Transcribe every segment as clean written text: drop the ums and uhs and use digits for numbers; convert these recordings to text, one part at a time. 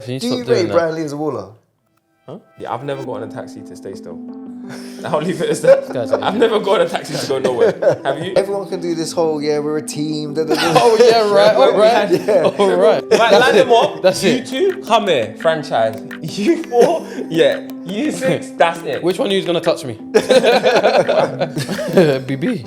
you need to Do stop you doing rate that. Bryan Ly as a waller? Huh? Yeah, I've never got on a taxi to stay still. I'll leave it as that. I've never got on a taxi to go nowhere. Have you? Everyone can do this whole, yeah, we're a team. Da, da, da. Oh yeah, right. All right. Yeah. All right. Right, line them up. That's you it. two, come here, franchise. You four, yeah. You six, that's it. Which one of you is gonna touch me? BB. BB.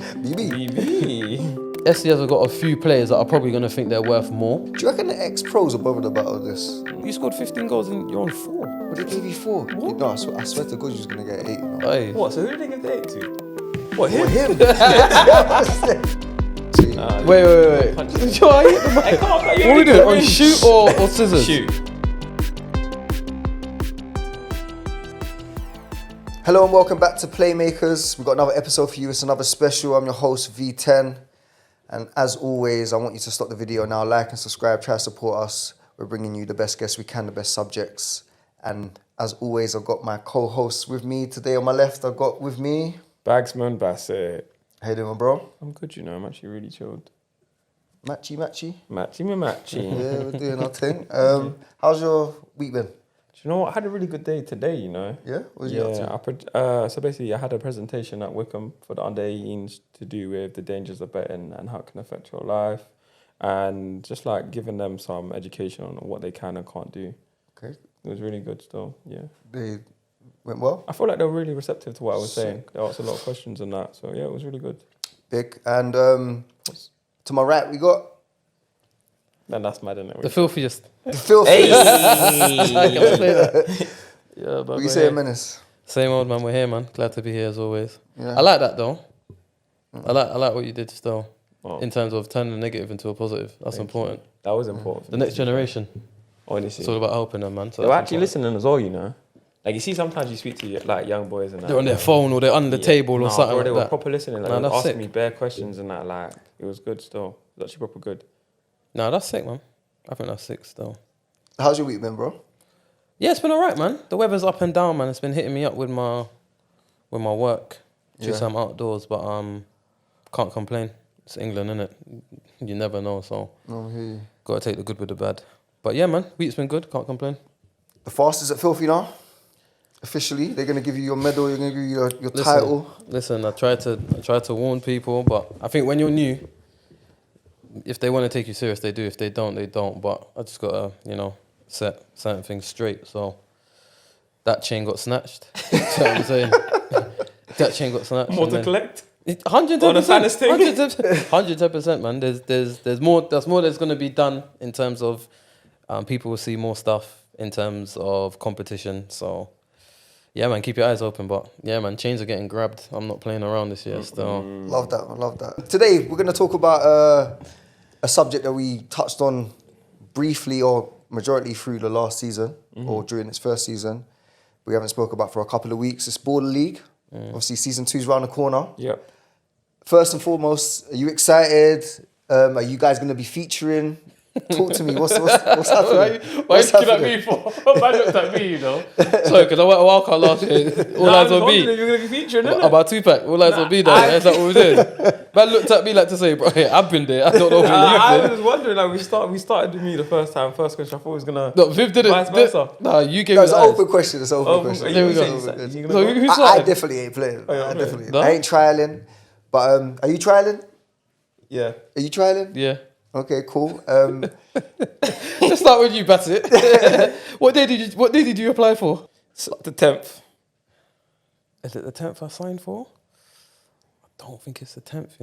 BB. SDS have got a few players that are probably gonna think they're worth more. Do you reckon the ex-pros are bothered about this? You scored 15 goals and you're on 4. But they gave you 4. What? No, I swear to God, you was going to get 8. You know? Hey. What, so who did they give the 8 to? What, him? Him. Wait. Punch. Yo, I hit the mic. Hey, come on, man, What are we doing? On shoot or scissors? Shoot. Hello and welcome back to Playmakers. We've got another episode for you. It's another special. I'm your host, V10. And as always, I want you to stop the video now, like and subscribe, try to support us. We're bringing you the best guests we can, the best subjects. And as always, I've got my co-hosts with me. Today on my left, I've got with me... Bagsman Bassett. How you doing, bro? I'm good, you know. I'm actually really chilled. Matchy? Matchy. Yeah, we're doing our thing. How's your week been? Do you know what? I had a really good day today, you know. Yeah? What was you up to? So basically I had a presentation at Wickham for the under-18s to do with the dangers of betting and how it can affect your life. And just like giving them some education on what they can and can't do. Okay. It was really good still, yeah. They went well? I feel like they were really receptive to what I was saying. They asked a lot of questions and that. So yeah, it was really good. Big. And to my right, we got... Then that's mad, isn't it? The filthiest. The filthy. I can say that. Yeah, but What you saying, Menace? Same old man, we're here, man. Glad to be here as always. Yeah. I like that though. I like what you did still. Oh. In terms of turning the negative into a positive. That's important. That was important. The next generation. Honestly. It's all about helping them, man. So They're that's actually important. listening as well, you know. Like you see, sometimes you speak to like young boys and that. They're on their phone or they're under the table or something bro, like they were that. proper listening. Like Nah, they were that's asking sick. me bare questions and that. Like it was good still. It was actually proper good. Nah, that's sick, man. I think that's sick still. How's your week been, bro? Yeah, it's been alright, man. The weather's up and down, man. It's been hitting me up with my work. Just I'm outdoors, but can't complain. It's England, innit? You never know, so No, I hear you. gotta take the good with the bad. But yeah, man, week's been good. Can't complain. The fastest at Filthy now. Officially, they're gonna give you your medal. You're gonna give you your title. Listen, I try to warn people, but I think when you're new, if they want to take you serious, they do. If they don't, they don't. But I just gotta, set certain things straight. So that chain got snatched. You know what I'm saying? That chain got snatched. More to collect. 110%. On a finest thing. 110%, man. There's more. There's more that's gonna be done in terms of people will see more stuff in terms of competition. So. Yeah, man, keep your eyes open. But yeah, man, chains are getting grabbed. I'm not playing around this year still. Love that. I love that. Today, we're gonna talk about a subject that we touched on briefly or majority through the last season or during its first season. We haven't spoke about for a couple of weeks. It's Border League. Obviously, season 2's around the corner. Yep. First and foremost, are you excited? Are you guys gonna be featuring? Talk to me. What's happening? Why are you looking at me for? Man looked at me, Sorry, because I went a wild card last year. All eyes on me. You're gonna be featuring, innit? About Tupac. All eyes on me, though. That's what we were doing. Man looked at me like to say, bro, hey, I've been there. I don't know if I you've was wondering, like we started with me the first time. First question, I thought it was gonna. No, Viv did it. Vice versa. Nah, you gave No, me it's the an eyes. open question. It's an open question. There we go. So who I started? definitely ain't playing. yeah, I definitely. No? I ain't trialing. But are you trialing? Yeah. Are you trialing? Yeah. Okay, cool. Let's start with you, Bassett. What day did you apply for? The 10th. Is it the 10th I signed for? I don't think it's the 10th,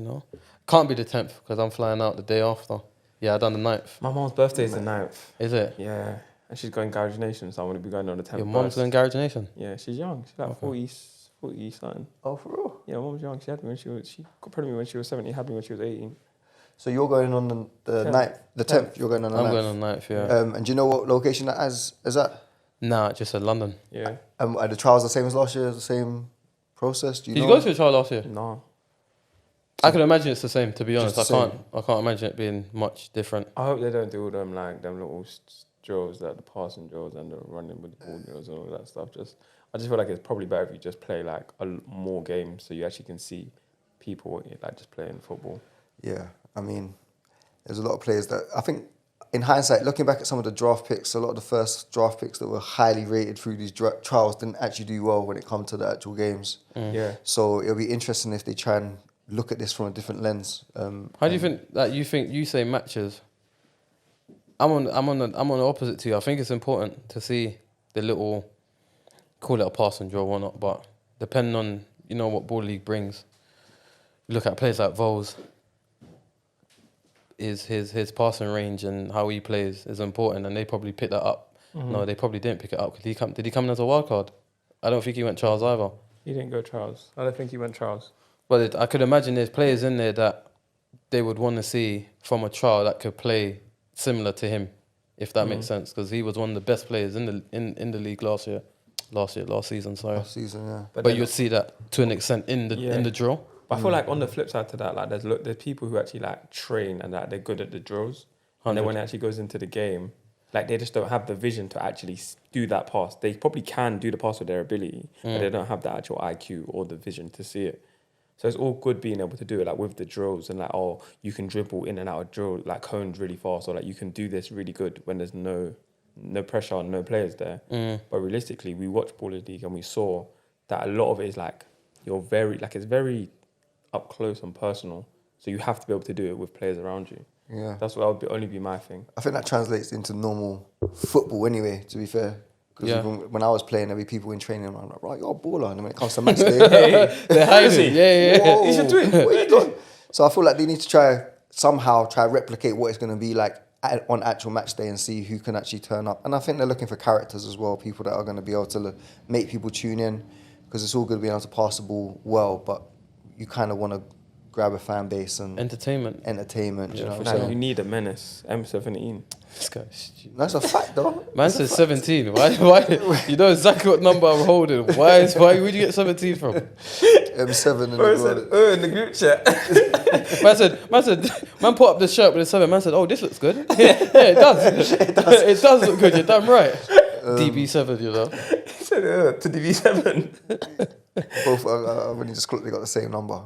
Can't be the 10th because I'm flying out the day after. Yeah, I done the 9th. My mom's birthday is the 9th. Is it? Yeah. And she's going Garage Nation, so I'm gonna be going on the 10th. Your mom's going Garage Nation? Yeah, she's young. She's like 40 something. Oh, for real? Yeah, my mom's young. She got pregnant when she was 17, had me when she was 18. So you're going on the 9th, the 10th. You're going on the 9th. I'm going on the 9th, yeah. And do you know what location that is at? Nah, just in London. Yeah. Are the trials the same as last year? The same process? Do you Did know? you go to a trial last year? No. I can imagine it's the same, to be honest. Just the I can't imagine it being much different. I hope they don't do all them little drills, like the passing drills and the running with the ball drills and all that stuff. I just feel like it's probably better if you just play like more games so you actually can see people like just playing football. Yeah, I mean, there's a lot of players that I think in hindsight, looking back at some of the draft picks, a lot of the first draft picks that were highly rated through these trials didn't actually do well when it comes to the actual games. Yeah. So it'll be interesting if they try and look at this from a different lens. How do you think that you say matches? I'm on the opposite to you. I think it's important to see the little, call it a pass and draw or not, but depending on what ball league brings. You look at players like Vols. Is his passing range and how he plays is important, and they probably picked that up. No, they probably didn't pick it up. Did he come in as a wild card? I don't think he went trials either. He didn't go trials. I don't think he went trials. But I could imagine there's players in there that they would want to see from a trial that could play similar to him, if that makes sense, because he was one of the best players in the league last season. Sorry. Last season, yeah. But you'd see that to an extent in the drill. But I feel like on the flip side to that, like there's people who actually like train and that they're good at the drills, and then when it actually goes into the game, like they just don't have the vision to actually do that pass. They probably can do the pass with their ability, but they don't have the actual IQ or the vision to see it. So it's all good being able to do it like with the drills and like, oh, you can dribble in and out of drill like cones really fast, or like you can do this really good when there's no pressure and no players there. But realistically, we watched Baller League and we saw that a lot of it is like it's very up close and personal. So you have to be able to do it with players around you. Yeah. That's what would only be my thing. I think that translates into normal football anyway, to be fair. Because when I was playing, there'd be people in training, I'm like, right, you're a baller. And then when it comes to match day, They're hiding. Yeah. you should do it. What are you doing? So I feel like they need to somehow replicate what it's going to be like on actual match day and see who can actually turn up. And I think they're looking for characters as well, people that are going to be able to make people tune in, because it's all good being able to pass the ball well, but you kind of want to grab a fan base and entertainment. You know what I'm saying? You need a Menace, M17. This guy's stupid. That's a fact, though. Man says 17. Why? You know exactly what number I'm holding. Why would you get 17 from? M7 in the group chat. Man put up the shirt with a 7. Man said, oh, this looks good. Yeah, it does. It does look good. You're damn right. DB7, He said, to DB7. Both, I've only just clocked they got the same number.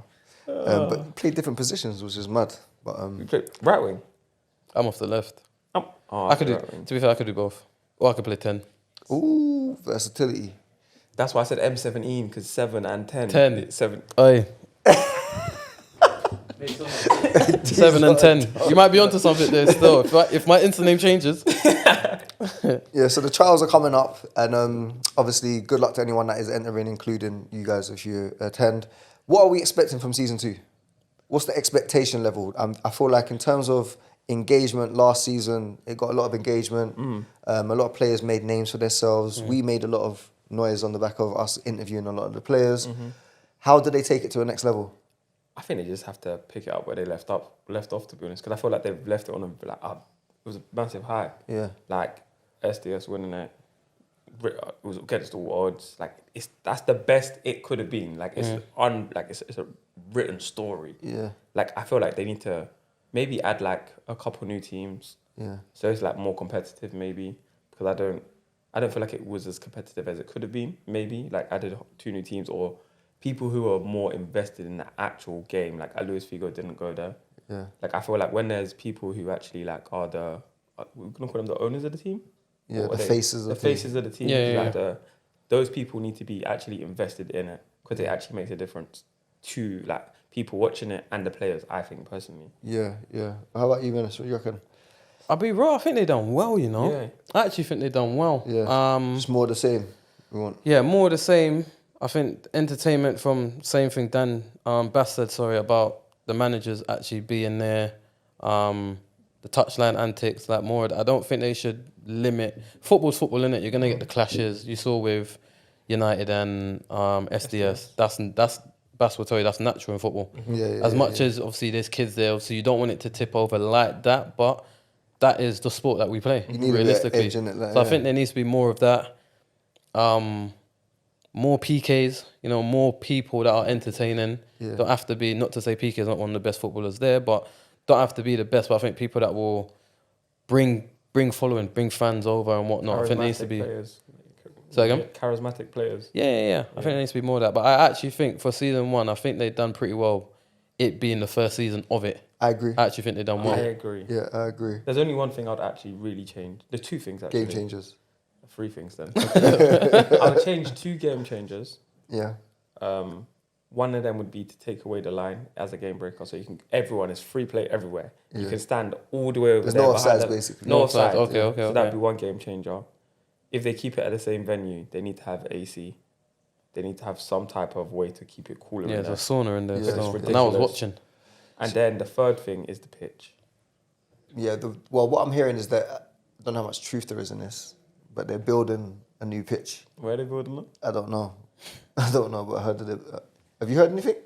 But played different positions, which is mad. But You played right wing? I'm off the left. I could do, to be fair, I could do both. Or I could play 10. Ooh, versatility. That's why I said M17, because 7 and 10. 10. It's 7. Oi. 7 and 10. You might be onto something there still. If my Insta name changes. Yeah, so the trials are coming up, and obviously good luck to anyone that is entering, including you guys if you attend. What are we expecting from season 2? What's the expectation level? I feel like in terms of engagement, last season it got a lot of engagement. A lot of players made names for themselves. We made a lot of noise on the back of us interviewing a lot of the players. How do they take it to the next level? I think they just have to pick it up where they left off, to be honest, because I feel like they've left it on it was a massive high. Yeah. Like SDS winning it, it was against all odds. Like that's the best it could have been. Like it's it's a written story. Yeah. Like I feel like they need to maybe add like a couple new teams. Yeah. So it's like more competitive maybe, because I don't feel like it was as competitive as it could have been. Maybe like added 2 new teams or people who are more invested in the actual game. Like Luis Figo didn't go there. Yeah. Like I feel like when there's people who actually like are we're gonna call them the owners of the team. Yeah, the faces of the team. Yeah. Those people need to be actually invested in it, because it actually makes a difference to like people watching it and the players, I think personally. Yeah. How about you, Menace? What do you reckon? I'll be real, I think they done well, Yeah. I actually think they done well. Yeah. Just more the same. We want. Yeah, more the same. I think entertainment from same thing Dan Bass said, about the managers actually being there, the touchline antics, like more. I don't think they should limit. Football's football, innit? You're gonna get the clashes. You saw with United and SDS. That's Bass will tell you that's natural in football. As much as obviously there's kids there, obviously you don't want it to tip over like that, but that is the sport that we play. You need realistically. a bit of edge in it, like, so I think there needs to be more of that. More PKs, more people that are entertaining. Yeah. Don't have to be, not to say PK is not one of the best footballers there, but don't have to be the best. But I think people that will bring following, bring fans over and whatnot. I think there needs to be. Players. Say again? Charismatic players. Yeah. I think there needs to be more of that. But I actually think for season 1, I think they've done pretty well, it being the first season of it. I agree. I actually think they've done I well. agree. Yeah, I agree. There's only one thing I'd actually really change. There's two things actually. Game changers. Three things then. I would change 2 game changers. Yeah. One of them would be to take away the line as a game breaker, so everyone is free play everywhere. You can stand all the way over There's there. no behind offsides, the- basically. No No offsides. offsides, okay. So that'd be one game changer. If they keep it at the same venue, they need to have AC. They need to have some type of way to keep it cooler. Yeah, in there's a there. sauna in there. Yeah, So. it's And I was ridiculous. watching. And then the third thing is the pitch. Yeah. Well, what I'm hearing is that I don't know how much truth there is in this, but they're building a new pitch. Where are they building it? I don't know. I don't know, but I heard it. Have you heard anything?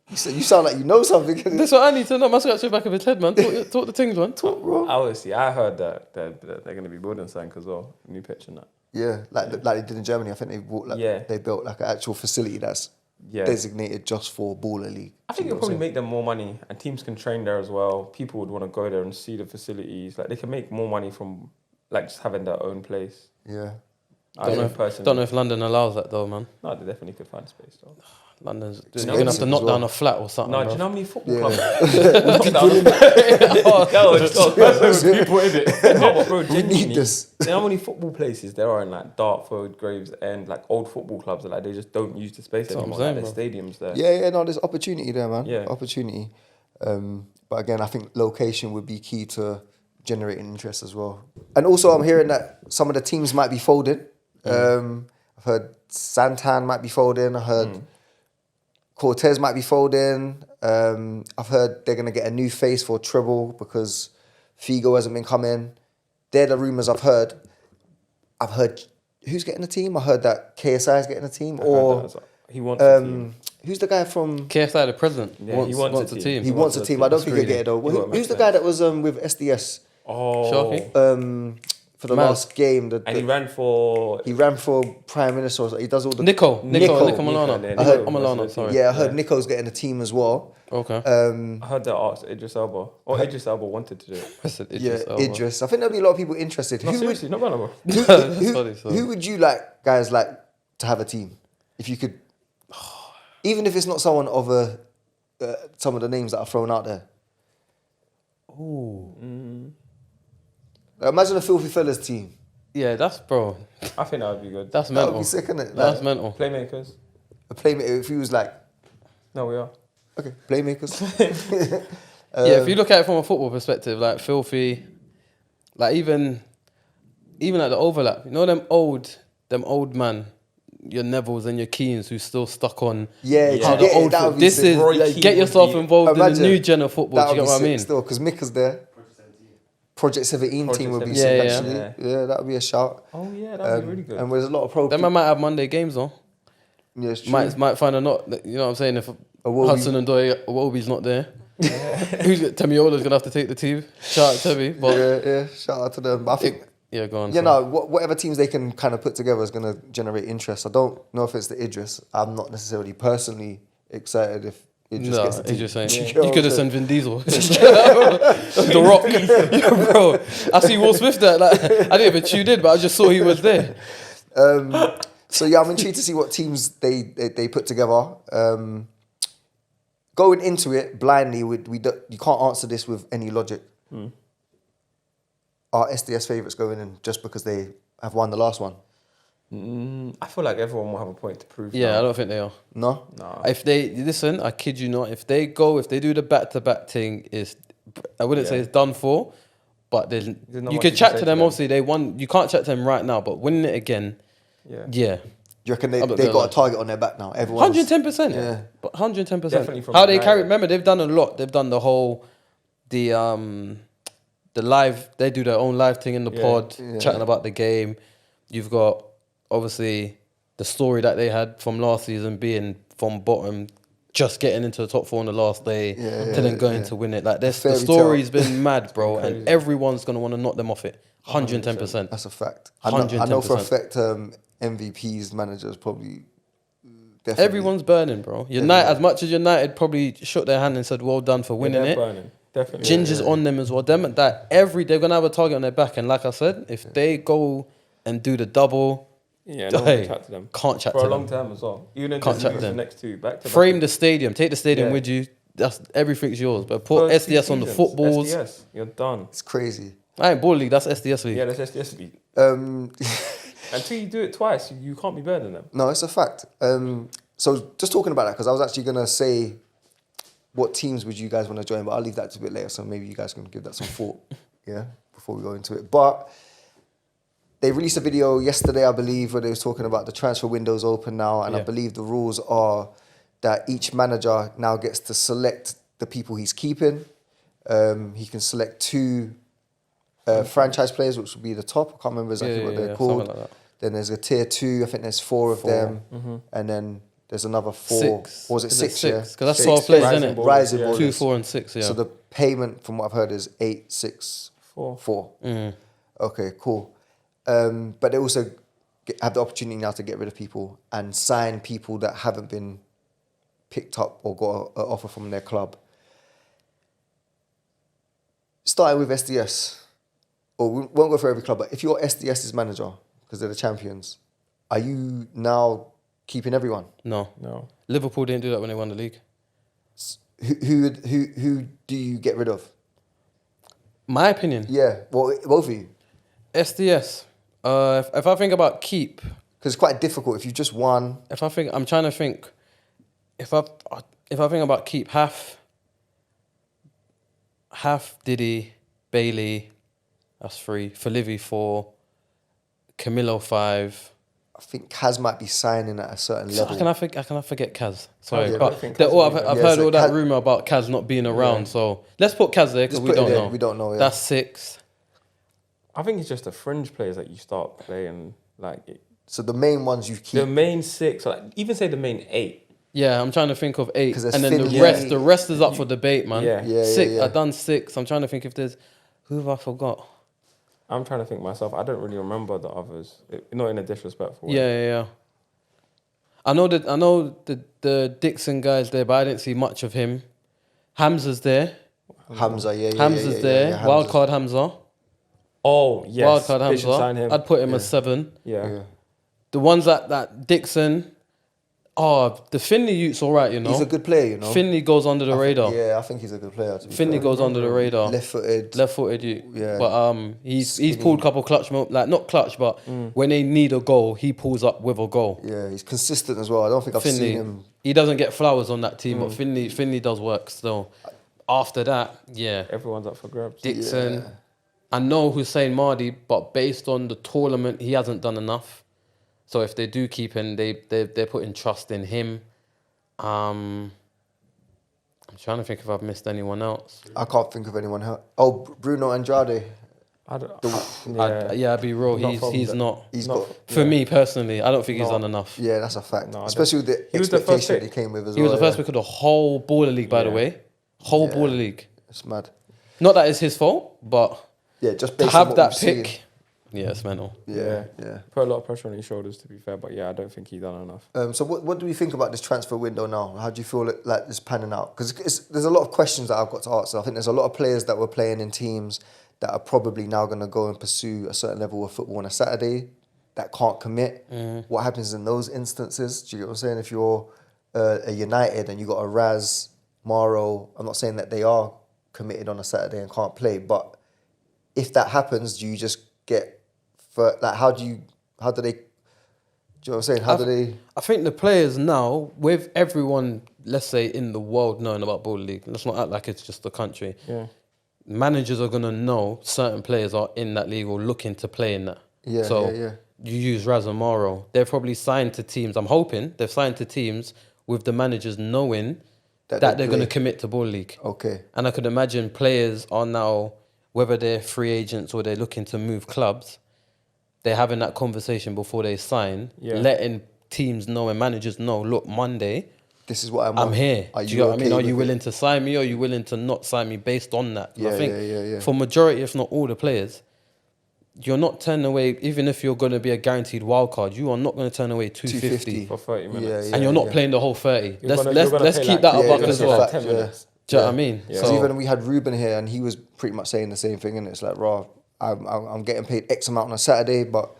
You sound like you know something. That's what I need to know. My scratch the back of his head, man. Talk the things, man. Talk. Bro. Obviously, I heard that they're going to be building something as well. New pitch and that. Yeah, like they did in Germany. I think they built like an actual facility that's Yeah. designated just for baller league. I think it'll probably make them more money, and teams can train there as well. People would want to go there and see the facilities. Like, they can make more money from like just having their own place. Yeah. I think personally. Don't know if London allows that though, man. No, they definitely could find space though. London's It's you're gonna have to expensive knock as well. down a flat or something. No, do bro. you know how many football Yeah. clubs? People in it. No, but bro, We genuinely, need this. you know how many football places there are in like Dartford, Gravesend, like old football clubs that like they just don't use the space That's what I'm anymore. Like, saying, there's stadiums there. Yeah, no, there's opportunity there, man. Yeah. Opportunity. But again, I think location would be key to generating interest as well. And also, I'm hearing that some of the teams might be folding. I've heard Santan might be folding. I heard Cortez might be folding. I've heard they're going to get a new face for treble because Figo hasn't been coming. They're the rumours I've heard. I've heard who's getting a team. I heard that KSI is getting a team. Or he wants a team. who's the guy from... KSI, the president, Yeah, he wants a team. He wants a team. I don't think he'll get it though. He won't Who's the make guy that was with SDS Oh, Sharky? for the Man. last game? and he ran for He ran for Prime Minister. Or he does all the... Nico Milano. Nico, I heard Milano, Nico. sorry. Yeah, I heard Nico's getting a team as well. Okay. I heard they asked Idris Elba, or Idris Elba wanted to do it. I said Yeah, Idris Elba. Idris. I think there'll be a lot of people interested. No, Who would, seriously, not bad, bro. That's funny, so. who would you guys like to have a team? If you could... Even if it's not someone of some of the names that are thrown out there. Ooh. Imagine a Filthy Fellas team. Yeah, that's bro. I think that would be good. That's That would mental. be sick, innit? That's Like, mental. Playmakers. a playmaker, if he was like, No, we are. okay, playmakers. Yeah, if you look at it from a football perspective, like Filthy, like even like the overlap. You know them old man, your Nevilles and your Keanes who still stuck on. Yeah, Yeah. to How get the it, old that would be this sick. is Roy like, Keane get would yourself be- involved in Imagine. the new gen of football. That Do you would get be what I sick mean? still, because Mika's there. Project 17 team would be 17. sick, Yeah, actually. yeah. Yeah, that would be a shout. Oh yeah, that would be really good. And there's a lot of pro Them man might have Monday games though. Yeah, it's true. Might find a not. You know what I'm saying? If Iwobi. Hudson and Iwobi's not there, Temiola's gonna have to take the team. Shout out Temi, but Yeah, shout out to them. But I think, yeah, go on. you sorry. know, whatever teams they can kind of put together is going to generate interest. I don't know if it's the Idris. I'm not necessarily personally excited if Idris No, gets the team. he's just saying. You You know could have what I'm sent Vin Diesel. The Rock. Yeah, bro. I see Will Smith there. Like, I didn't even tune in, but I just saw he was there. So yeah, I'm intrigued to see what teams they put together. Going into it blindly, you can't answer this with any logic. Are SDS favourites going in just because they have won the last one? I feel like everyone will have a point to prove. Yeah, now. I don't think they are. No. No. If they listen, I kid you not. If they do the back-to-back thing, I wouldn't say it's done for, but There's not you much could you can chat say to to them. them. Obviously, they won. You can't chat to them right now, but winning it again, Yeah. yeah. You reckon I'm not they gonna got lie. a target on their back now? Everyone. 110%. Yeah. But 110%. Definitely from How they United. carry. Remember, they've done a lot. They've done the whole, the live. They do their own live thing in the Yeah. pod, Yeah. chatting about the game. You've got obviously the story that they had from last season, being from bottom, just getting into the top 4 on the last day, to then going to win it. Like this, the Fairy story's been mad, bro, crazy. and everyone's gonna want to knock them off it. 110%. That's a fact. I know for a 110%. fact MVP's managers probably definitely. Everyone's burning, bro. United, as much as United probably shook their hand and said, "Well done for winning they're it." burning. Definitely. Ginger's on them as well. Them that they're gonna have a target on their back, and like I said, if they go and do the double, Yeah, no one hey, can chat to them. can't chat For to a long them. time as well. Even in Can't chat to the them. next two, back to Frame the stadium, take the stadium Yeah. with you. that's everything's yours. But put First 2 SDS on the seasons, footballs. SDS, you're done. It's crazy. I ain't ball league. That's SDS league. Yeah, that's SDS league. Um, Until you do it twice, you can't be better than them. no, it's a fact. So just talking about that, because I was actually gonna say, what teams would you guys want to join? But I'll leave that to a bit later. So maybe you guys can give that some thought, yeah, before we go into it. But they released a video yesterday, I believe, where they was talking about the transfer windows open now, and I believe the rules are that each manager now gets to select the people he's keeping. He can select 2 franchise players, which would be the top. I can't remember exactly what they're called. Like that. Then there's a tier 2. I think there's 4 of them, and then there's another 4. 6. Or was it Is 6? Yeah, Because that's 12 players, isn't it? Rising Yeah. ballers. 2, 4, and 6. Yeah. So the payment, from what I've heard, is 8, 6, 4. 4. Okay, cool. But they also have the opportunity now to get rid of people and sign people that haven't been picked up or got an offer from their club. Starting with SDS, or we won't go for every club, but if you're SDS's manager, because they're the champions, are you now keeping everyone? No. Liverpool didn't do that when they won the league. Who do you get rid of? My opinion. Yeah, well, both of you. SDS. If I think about keep, Because it's quite difficult if you just won. I'm trying to think. If I think about keep, half Diddy, Bailey, that's 3. Livy 4, Camilo 5. I think Kaz might be signing at a certain level. I cannot forget Kaz. Sorry, Yeah, but I think they're Kaz all, will be I've there. heard Yeah, so all that Kaz- rumor about Kaz not being around. So let's put Kaz there because Just we put it don't there, know. we don't know, yeah. That's 6. I think it's just the fringe players that you start playing. Like So the main ones you keep. the main 6, like even say the main 8. Yeah, I'm trying to think of 8, 'Cause there's and then Finley. the rest is up for debate, man. Yeah. Yeah, 6. yeah. I've done 6. I'm trying to think if there's who have I forgot. I'm trying to think myself. I don't really remember the others. Not in a disrespectful way. Yeah. I know the Dixon guy's there, but I didn't see much of him. Hamza's there. Hamza, yeah. Hamza's there. Hamza's- Wildcard Hamza. Oh yes. Wildcard They should sign Hamza. him. I'd put him as 7. Yeah. The ones that Dixon. Oh, the Finley youth's all right, you know. He's a good player, you know. Finley goes under the radar. Yeah, I think he's a good player. To be Finley fair. goes under the radar. Left-footed. You. Yeah. But he's Skinny. pulled a couple clutch like not clutch, but when they need a goal, he pulls up with a goal. Yeah, he's consistent as well. I don't think I've seen Finley, him. he doesn't get flowers on that team, but Finley does work still. After that, yeah, Everyone's up for grabs. Dixon. Yeah. I know Hussein Mahdi, but based on the tournament, he hasn't done enough. So if they do keep him, they're putting trust in him. I'm trying to think if I've missed anyone else. I can't think of anyone else. Oh, Bruno Andrade. I don't. I'd be real. Not He's from not. He's Not- got. For me personally, I don't think he's No. done enough. Yeah, that's a fact. No, I Especially with the He was the first expectation pick. he came with as He well. was the first yeah. pick of the whole baller league, by the Yeah. way. Whole Yeah. baller league. It's mad. Not that it's his fault, but Yeah, just to based on have what that we've seen. pick, yeah, it's mental. Yeah. Put a lot of pressure on his shoulders, to be fair. But yeah, I don't think he's done enough. So what do we think about this transfer window now? How do you feel like it's panning out? Because there's a lot of questions that I've got to answer. I think there's a lot of players that were playing in teams that are probably now going to go and pursue a certain level of football on a Saturday that can't commit. What happens in those instances? Do you get what I'm saying? If you're a United and you got a Raz, Maro, I'm not saying that they are committed on a Saturday and can't play, but if that happens, do you just get how do they? Do you know what I'm saying? How do they? I think the players now, with everyone, let's say in the world knowing about Baller League, let's not act like it's just the country. Yeah. Managers are gonna know certain players are in that league or looking to play in that. Yeah, So yeah. you use Raz and Maro. They're probably signed to teams. I'm hoping they've signed to teams with the managers knowing that they they're going to play. commit to Baller League. Okay. And I could imagine players are now, whether they're free agents or they're looking to move clubs, they're having that conversation before they sign, letting teams know and managers know, look, Monday, This is what I'm here. Are Do you know what I mean? Are okay you with it? willing to sign me or are you willing to not sign me based on that? Yeah, I think yeah. for majority, if not all the players, you're not turning away, even if you're going to be a guaranteed wild card, you are not going to turn away 250. For 30 minutes. And you're not playing the whole 30. You're gonna Let's pay keep like- that a Yeah, buck yeah, as yeah. well. Fact, 10 minutes. Do you know what I mean? Yeah. So even we had Ruben here, and he was pretty much saying the same thing, and it's like, raw, I'm getting paid X amount on a Saturday, but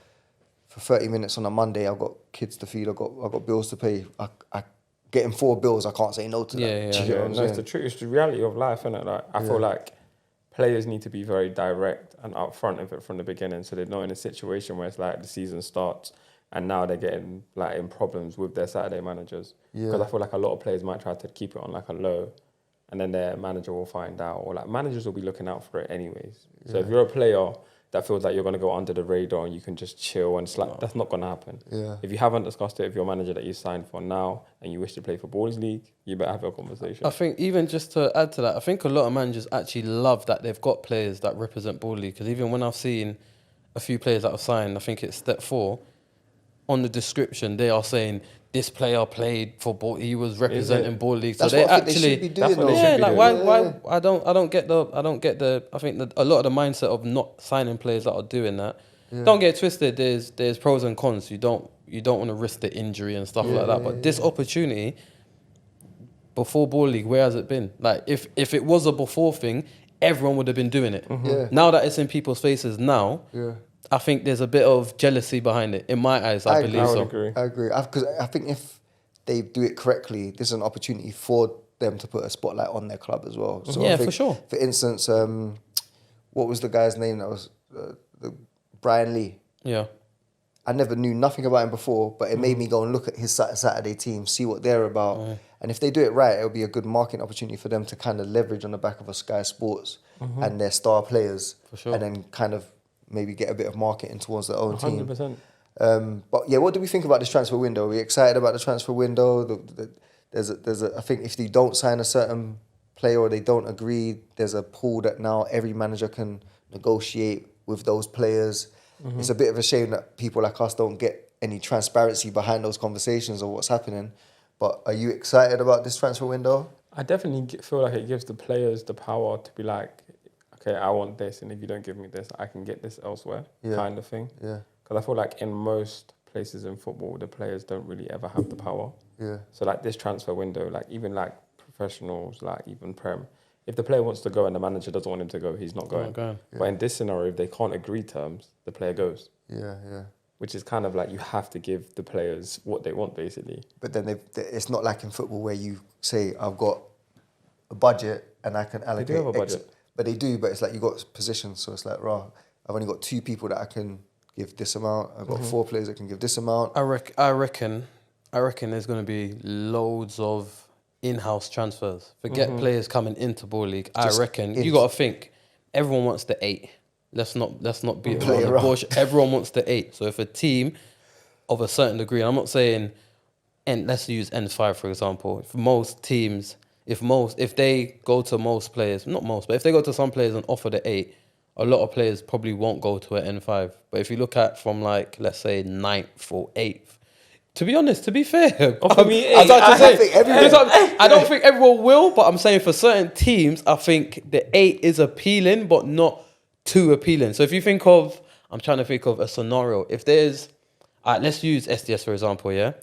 for 30 minutes on a Monday, I've got kids to feed, I've got bills to pay. I getting 4 bills, I can't say no to that. Yeah, Do you get what I'm No, it's saying? the truth. It's the reality of life, isn't it? Like I feel like players need to be very direct and upfront of it from the beginning, so they're not in a situation where it's like the season starts and now they're getting like in problems with their Saturday managers. Because I feel like a lot of players might try to keep it on like a low, and then their manager will find out, or like managers will be looking out for it anyways. So if you're a player that feels like you're going to go under the radar and you can just chill and slack, that's not going to happen. Yeah. If you haven't discussed it with your manager that you signed for now and you wish to play for Boys League, you better have a conversation. I think even just to add to that, I think a lot of managers actually love that they've got players that represent Ball League. Because even when I've seen a few players that have signed, I think it's step 4, on the description they are saying this player played for Ball. He was representing Ball League. That's so they what I think actually they should be doing. that's what Though. they should be doing. why I don't get the I think that a lot of the mindset of not signing players that are doing that. Don't get it twisted. There's pros and cons. You don't want to risk the injury and stuff like that. But this opportunity before Ball League, where has it been? Like if it was a before thing, everyone would have been doing it. Yeah. Now that it's in people's faces now, I think there's a bit of jealousy behind it. In my eyes, I believe I would so. agree. I agree. Because I think if they do it correctly, this is an opportunity for them to put a spotlight on their club as well. So I Yeah, think, for sure. For instance, what was the guy's name that was Bryan Ly? Yeah. I never knew nothing about him before, but it made me go and look at his Saturday team, see what they're about. And if they do it right, it'll be a good marketing opportunity for them to kind of leverage on the back of a Sky Sports and their star players. For sure. And then kind of maybe get a bit of marketing towards their own team. 100%. But yeah, what do we think about this transfer window? Are we excited about the transfer window? I think if they don't sign a certain player or they don't agree, there's a pool that now every manager can negotiate with those players. It's a bit of a shame that people like us don't get any transparency behind those conversations of what's happening. But are you excited about this transfer window? I definitely feel like it gives the players the power to be like, okay, I want this, and if you don't give me this, I can get this elsewhere, kind of thing. Yeah. Because I feel like in most places in football, the players don't really ever have the power. Yeah. So like this transfer window, like even like professionals, like even Prem, if the player wants to go and the manager doesn't want him to go, he's not going. But in this scenario, if they can't agree terms, the player goes. Yeah, yeah. Which is kind of like you have to give the players what they want, basically. But then it's not like in football where you say, I've got a budget and I can allocate They do have a X. budget. But they do, but it's like you got positions. So it's like, I've only got 2 people that I can give this amount. I've got 4 players that can give this amount. I reckon there's going to be loads of in-house transfers. Forget players coming into Ball League. Just I reckon you got to think everyone wants the 8. Let's not beat Play around the around. bush. Everyone wants the 8. So if a team of a certain degree, I'm not saying, and let's use N5 for example. If most teams, if they go to most players, not most, but if they go to some players and offer the 8, a lot of players probably won't go to an N5. But if you look at from like, let's say 9th or 8th, to be honest, to be fair, Offer me I was about to I say, think everyone- I don't think everyone will, but I'm saying for certain teams, I think the 8 is appealing, but not too appealing. So if you think of, I'm trying to think of a scenario. If there's, let's use SDS for example, yeah?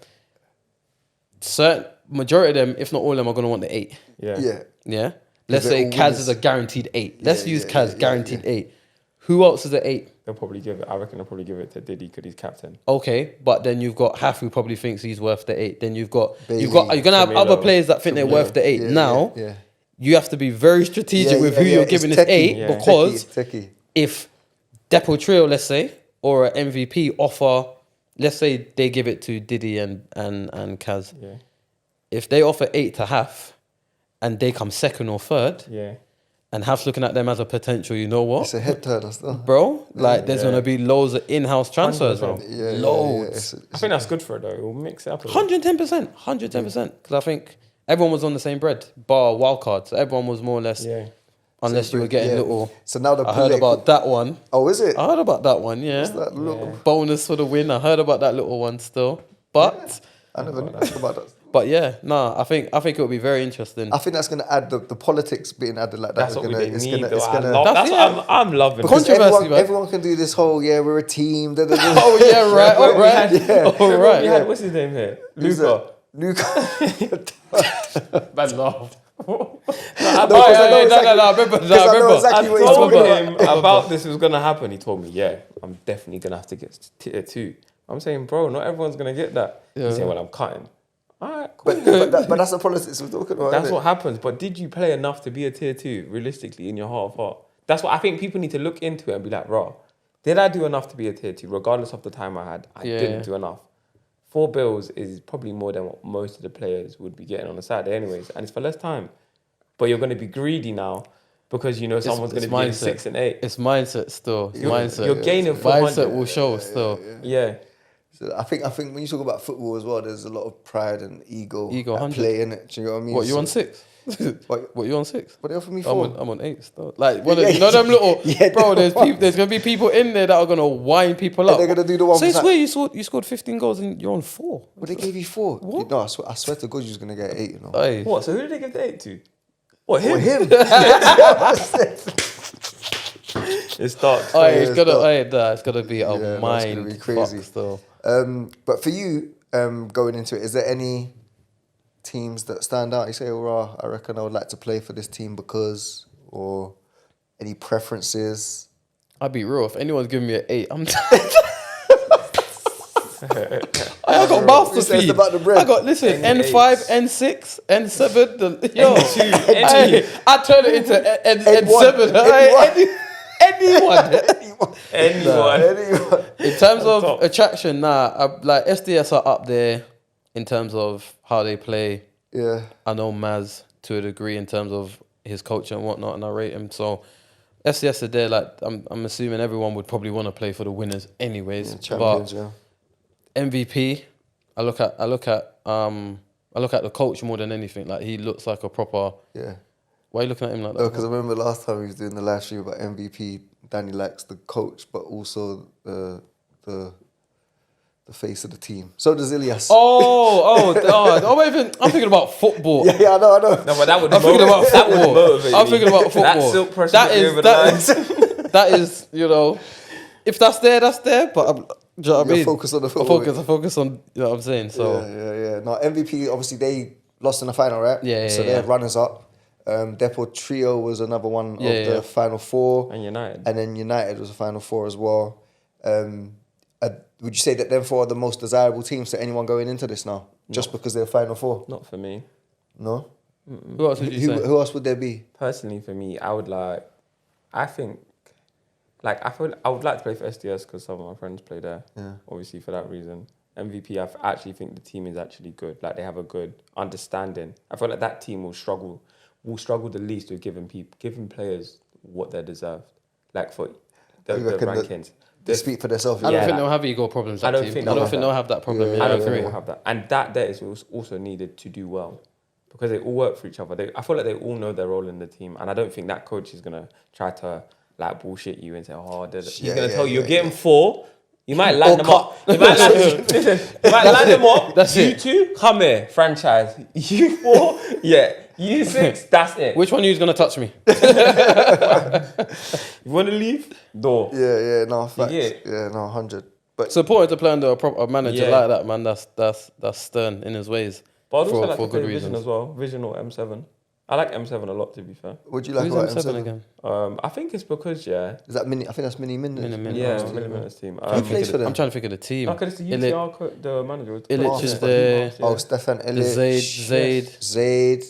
Certain majority of them, if not all of them, are going to want the 8. Yeah. Yeah. Yeah? Let's they're say all Kaz winners. is a guaranteed 8. Let's use yeah, Kaz, yeah, guaranteed 8. Who else is an 8? They'll probably give it, I reckon they'll probably give it to Diddy because he's captain. Okay, but then you've got Haf who probably thinks he's worth the 8. Then you're Bailey, gonna have Camilo, other players that think they're worth the 8. Yeah, now, yeah. you have to be very strategic with who you're giving It's this techie. 8 Yeah. because Techie. if Depo Trio, let's say, or an MVP offer, let's say they give it to Diddy and Kaz. Yeah. If they offer 8 to Haf and they come second or third, Yeah. and Haf's looking at them as a potential, you know what? It's a head turner still. Bro, like there's gonna be loads of in-house transfers, bro. 100%. Loads. I think that's good for it though. It will mix it up a bit. 110%, 110%. Because I think everyone was on the same bread, bar wildcard. So everyone was more or less, Yeah. unless you were getting little. So now the I heard about that one. Oh, is it? I heard about that one, yeah. What's that little? Bonus for the win. I heard about that little one still. But, I never knew about that. but yeah, nah, I think it would be very interesting. I think that's going to add the politics being added like that. That's what we need. It's though. gonna, it's I gonna, love, that's That's- what I'm loving. because Controversy, man. everyone can do this whole, we're a team. Da, da, da. Oh yeah, right, all right, all We right. had, what's his name here? Who's Luca. Luca. Man laughed. No, 'cause I know exactly- I remember. because I know exactly I what he's told talking him about this was gonna happen. He told me, "Yeah, I'm definitely gonna have to get tier 2." I'm saying, bro, not everyone's gonna get that. Yeah. He's saying, "Well, I'm cutting." All right, cool. But that's the politics we're talking about. That's innit? what happens. But did you play enough to be a tier 2, realistically, in your heart of heart? That's what I think people need to look into it and be like, raw, did I do enough to be a tier 2, regardless of the time I had? I didn't do enough. 4 bills is probably more than what most of the players would be getting on a Saturday anyways, and it's for less time. But you're going to be greedy now because you know someone's going to be getting 6 and 8. It's mindset still. It's mindset. You're gaining 400. Mindset will show still. Yeah. So I think when you talk about football as well, there's a lot of pride and ego at 100. play in it. Do you know what I mean? What, you on 6? What you on 6? But they offered me 4. I'm on 8 still. Like, you know them little... bro, there's going to be people in there that are going to wind people up. They're going to do the one... So it's where you scored 15 goals and you're on 4. Well, they gave you 4. What? No, I swear to God you was going to get 8, you know. Aye. What? So who did they give the 8 to? What, him? Or him. It's dark. It's got to be a Yeah, mind that's gonna be crazy. fuck still. But for you, going into it, is there any teams that stand out? You say, oh, I reckon I would like to play for this team because, or any preferences? I'll be real. If anyone's giving me an 8, I'm I got mouth to feed. About the bread. I got, listen, N5, N6, N7. N2. I turn it into N7. Anyone. In terms of attraction, like SDS are up there in terms of how they play. Yeah. I know Maz to a degree in terms of his culture and whatnot, and I rate him. So SDS are there. Like I'm assuming everyone would probably want to play for the winners, anyways. Yeah, champions, but yeah. MVP, I look at the coach more than anything. Like he looks like a proper. Yeah. Why are you looking at him like that? Oh, because I remember last time he was doing the live stream about MVP. Danny likes the coach, but also the face of the team. So does Ilyas. I'm thinking about football. Yeah, I know. No, but that would I'm thinking about football. motivate I'm me. thinking about football. That silk pressure That is, you know, if that's there, that's there. But do you know what I mean? Focus on the football. I focus on, you know what I'm saying? So Yeah. No, MVP, obviously they lost in the final, right? Yeah. They're runners up. Depot Trio was another one of the final 4. And United. And then United was a final 4 as well. Would you say that them 4 are the most desirable teams to anyone going into this now? Just because they're final 4? Not for me. No? who else would you say? Who else would there be? Personally, for me, I would like to play for SDS because some of my friends play there. Yeah. Obviously, for that reason. MVP, I actually think the team is actually good. Like, they have a good understanding. I feel like that team will struggle the least with giving players what they deserve. Like, for the rankings. They speak for themselves. I don't think they'll have ego problems. I don't think they'll have that problem. I don't think they'll have that. And that there is also needed to do well. Because they all work for each other. I feel like they all know their role in the team. And I don't think that coach is going to try to like bullshit you and say, he's going to tell you, you're getting 4. You might line them up. You might line them up. That's you it. 2, come here, franchise. You 4, you 6, that's it. Which one of you is going to touch me? You want to leave? Door. Yeah, no, facts. Yeah, 100. But it's important to play under a manager like that, man. That's stern in his ways. But I'd also like for to play good Vision reasons as well. Vision or M7. I like M7 a lot, to be fair. Would you like Who's about M7 M7 again? I think it's because, Is that Mini? I think that's Mini Minutes. Mini Menace team. Who plays for them? I'm trying to think of the team. Okay, it's the UTR, the manager. Illich is there. Oh, Stefan Illich. Zaid.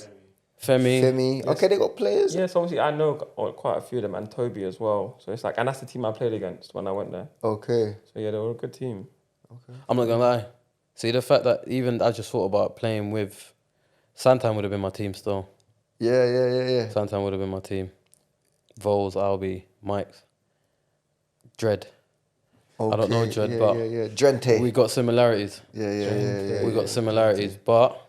Femi. Okay, they got players. Yes, obviously I know quite a few of them, and Toby as well. So it's like, and that's the team I played against when I went there. Okay. So yeah, they were a good team. Okay. I'm not gonna lie. See, the fact that even I just thought about playing with Santan would have been my team still. Yeah. Santan would have been my team. Vols, Albi, Mike's, Dread. Okay. I don't know Dread, but Drente. we got similarities. Yeah. We got similarities, but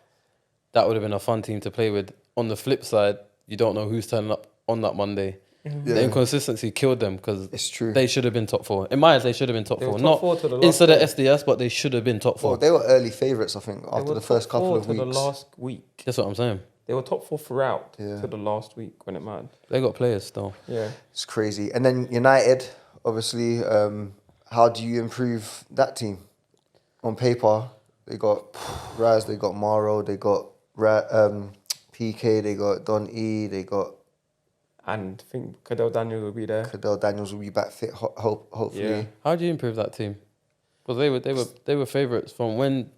that would have been a fun team to play with. On the flip side, you don't know who's turning up on that Monday. The inconsistency killed them because It's true. they should have been top 4. In my eyes, they should have been top 4. Top Not 4 to the last instead of game. SDS, but they should have been top 4. Well, they were early favourites, I think, after the first couple of weeks. To the last week. That's what I'm saying. They were top 4 throughout Yeah. to the last week when it mattered. They got players still. Yeah. It's crazy. And then United, obviously, how do you improve that team? On paper, they got Raz, they got Maro, they got PK, they got Don E, they got... And I think Cadell Daniels will be there. Cadell Daniels will be back fit, hopefully. Yeah. How do you improve that team? Because they were favourites from when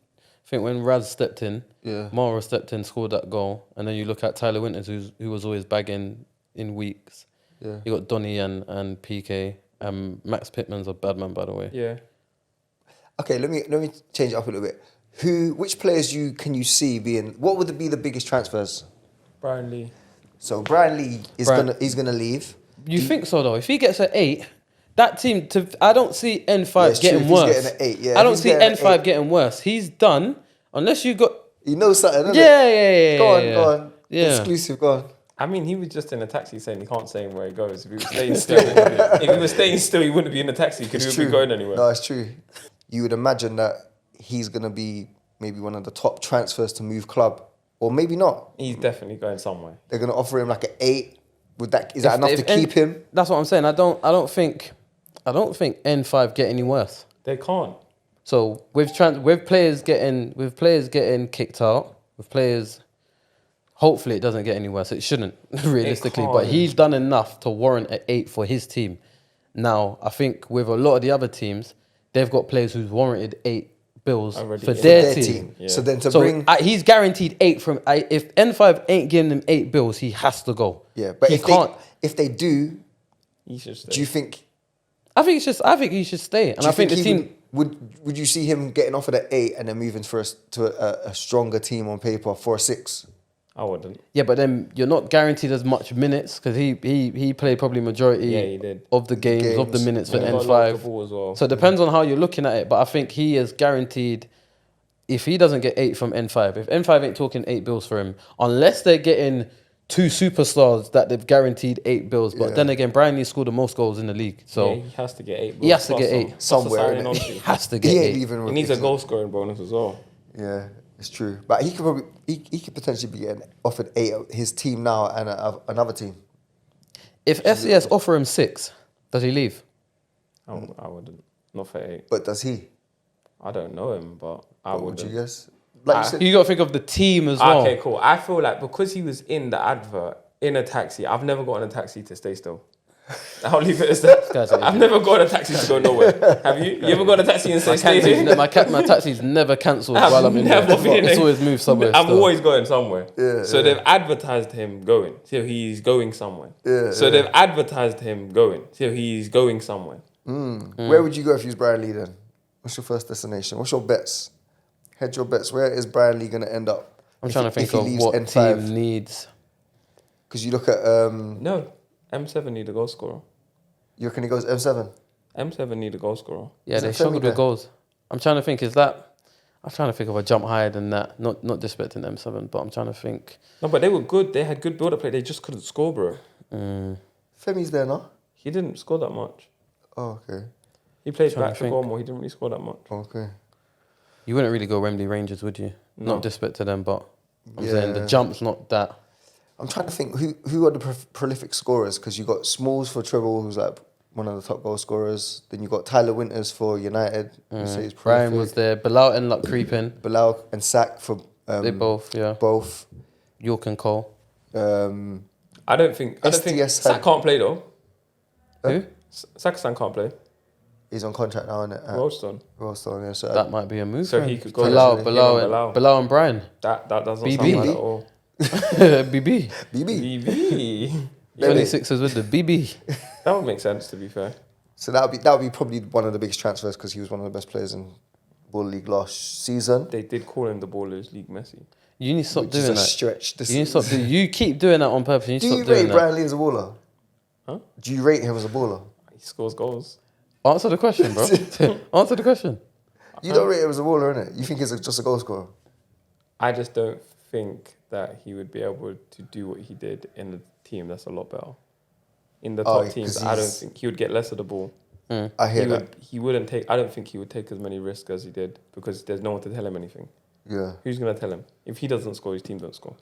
I think when Raz stepped in, Yeah. Mara stepped in, scored that goal, and then you look at Tyler Winters, who was always bagging in weeks. Yeah. You got Donny and PK. Max Pittman's a bad man, by the way. Yeah. Okay, let me change it up a little bit. Which players can you see being? What would be the biggest transfers? Bryan Ly. So Bryan Ly is gonna leave. You think so though? If he gets an 8, that team I don't see N5 Yeah, it's true, getting if he's worse. getting an 8, yeah. I don't If he's see getting an N5 8. getting worse. He's done unless you got. He knows something, doesn't Yeah. Go on. Yeah. Exclusive, go on. I mean, he was just in a taxi saying he can't say where he goes. If he was staying still, he wouldn't be in the taxi because he wouldn't be going anywhere. No, it's true. You would imagine that he's gonna be maybe one of the top transfers to move club, or maybe not. He's definitely going somewhere. They're gonna offer him like an 8. Is that enough to keep him? That's what I'm saying. I don't think N5 get any worse. They can't. So with players getting kicked out, with players, hopefully it doesn't get any worse. It shouldn't realistically, but can't. he's done enough to warrant an 8 for his team. Now I think with a lot of the other teams, they've got players who's warranted 8 bills Already for in their team. Yeah. So then So bring he's guaranteed 8 from. If N5 ain't giving him 8 bills, he has to go. yeah, but he if they do, He should stay. do you think? I think he should stay, and Do you I think the he team. would you see him getting offered an 8 and then moving to a stronger team on paper for a 6? I wouldn't. Yeah, but then you're not guaranteed as much minutes because he played probably majority Yeah, he did. of the games of the minutes for He got loads of N5. ball as well. So it depends on how you're looking at it. But I think he is guaranteed. If he doesn't get 8 from N5, if N5 ain't talking 8 bills for him, unless they're getting 2 superstars that they've guaranteed 8 bills. But Yeah. then again, Bryan Lee scored the most goals in the league, so yeah, he has to get 8. he has to plus get some- 8 plus somewhere, the signing innit? on he fee. has to get He 8. ain't even. He needs a goal scoring bonus as well. Yeah, it's true. But he could probably he could potentially be getting offered 8 of his team now and another team. If SDS offer him 6, does he leave? I wouldn't. Not for 8. But does he? I don't know him, but I What would wouldn't. you guess? Like you said, You got to think of the team as well. Okay, cool. I feel like because he was in the advert in a taxi, I've never gotten a taxi to stay still. I'll leave it as that. Guys are I've never got a taxi to go nowhere. Have you? You ever got a taxi and say stay there? My taxi's never cancelled I've while I'm in there. never been It's in- always moved somewhere. I'm still. always going somewhere. Yeah, So yeah. they've advertised him going. So he's going somewhere. Yeah, So yeah. they've advertised him going. So he's going somewhere. Where would you go if you was Bryan Lee then? What's your first destination? What's your bets? Hedge your bets. Where is Bryan Lee going to end up? I'm trying to think if he of leaves what N5? team needs. Because you look at, No. M7 need a goal scorer. you reckon he goes M7? M7 need a goal scorer. Yeah, Is they that struggled Femi with there? goals. I'm trying to think. I'm trying to think of a jump higher than that. Not disrespecting M7, but I'm trying to think. No, but they were good. They had good build-up play. They just couldn't score, bro. Femi's there now. He didn't score that much. Oh, okay. He played Trying to back to think. goal more. He didn't really score that much. Okay. You wouldn't really go Wembley Rangers, would you? No. Not disrespect to them, but I'm Yeah. saying the jump's not that. I'm trying to think who are the prolific scorers, because you got Smalls for treble, who's like one of the top goal scorers. Then you got Tyler Winters for United, who say he's Brian prolific. was there. Bilal ended up creeping. Bilal and Sack for They both, yeah. both. York and Cole. I don't think SDS Sak had- can't play though. Who? Sakistan can't play. He's on contract now, isn't it? Rollstone. Ralston, yeah. So That might be a move. So for him. he could go Bilal, him and Bilal, Bilal. and Brian. That doesn't BB. sound bad at all. BB. BB. BB. 26ers with the BB. That would make sense, to be fair. So that would be probably one of the biggest transfers, because he was one of the best players in Ball League last season. They did call him the Ballers League Messi. You need to stop Which is doing a that. stretch. You need to stop doing. You keep doing that on purpose. You need Do to you stop doing rate that. Bryan Lee as a baller? Huh? Do you rate him as a baller? He scores goals. Answer the question, bro. Answer the question. You don't rate him as a baller, innit? You think he's just a goal scorer? I just don't think that he would be able to do what he did in a team that's a lot better. In the Oh, top teams, 'cause I don't he's- think he would get less of the ball. I hear that. He wouldn't take. I don't think he would take as many risks as he did, because there's no one to tell him anything. Yeah, Who's gonna tell him? If he doesn't score, his team don't score.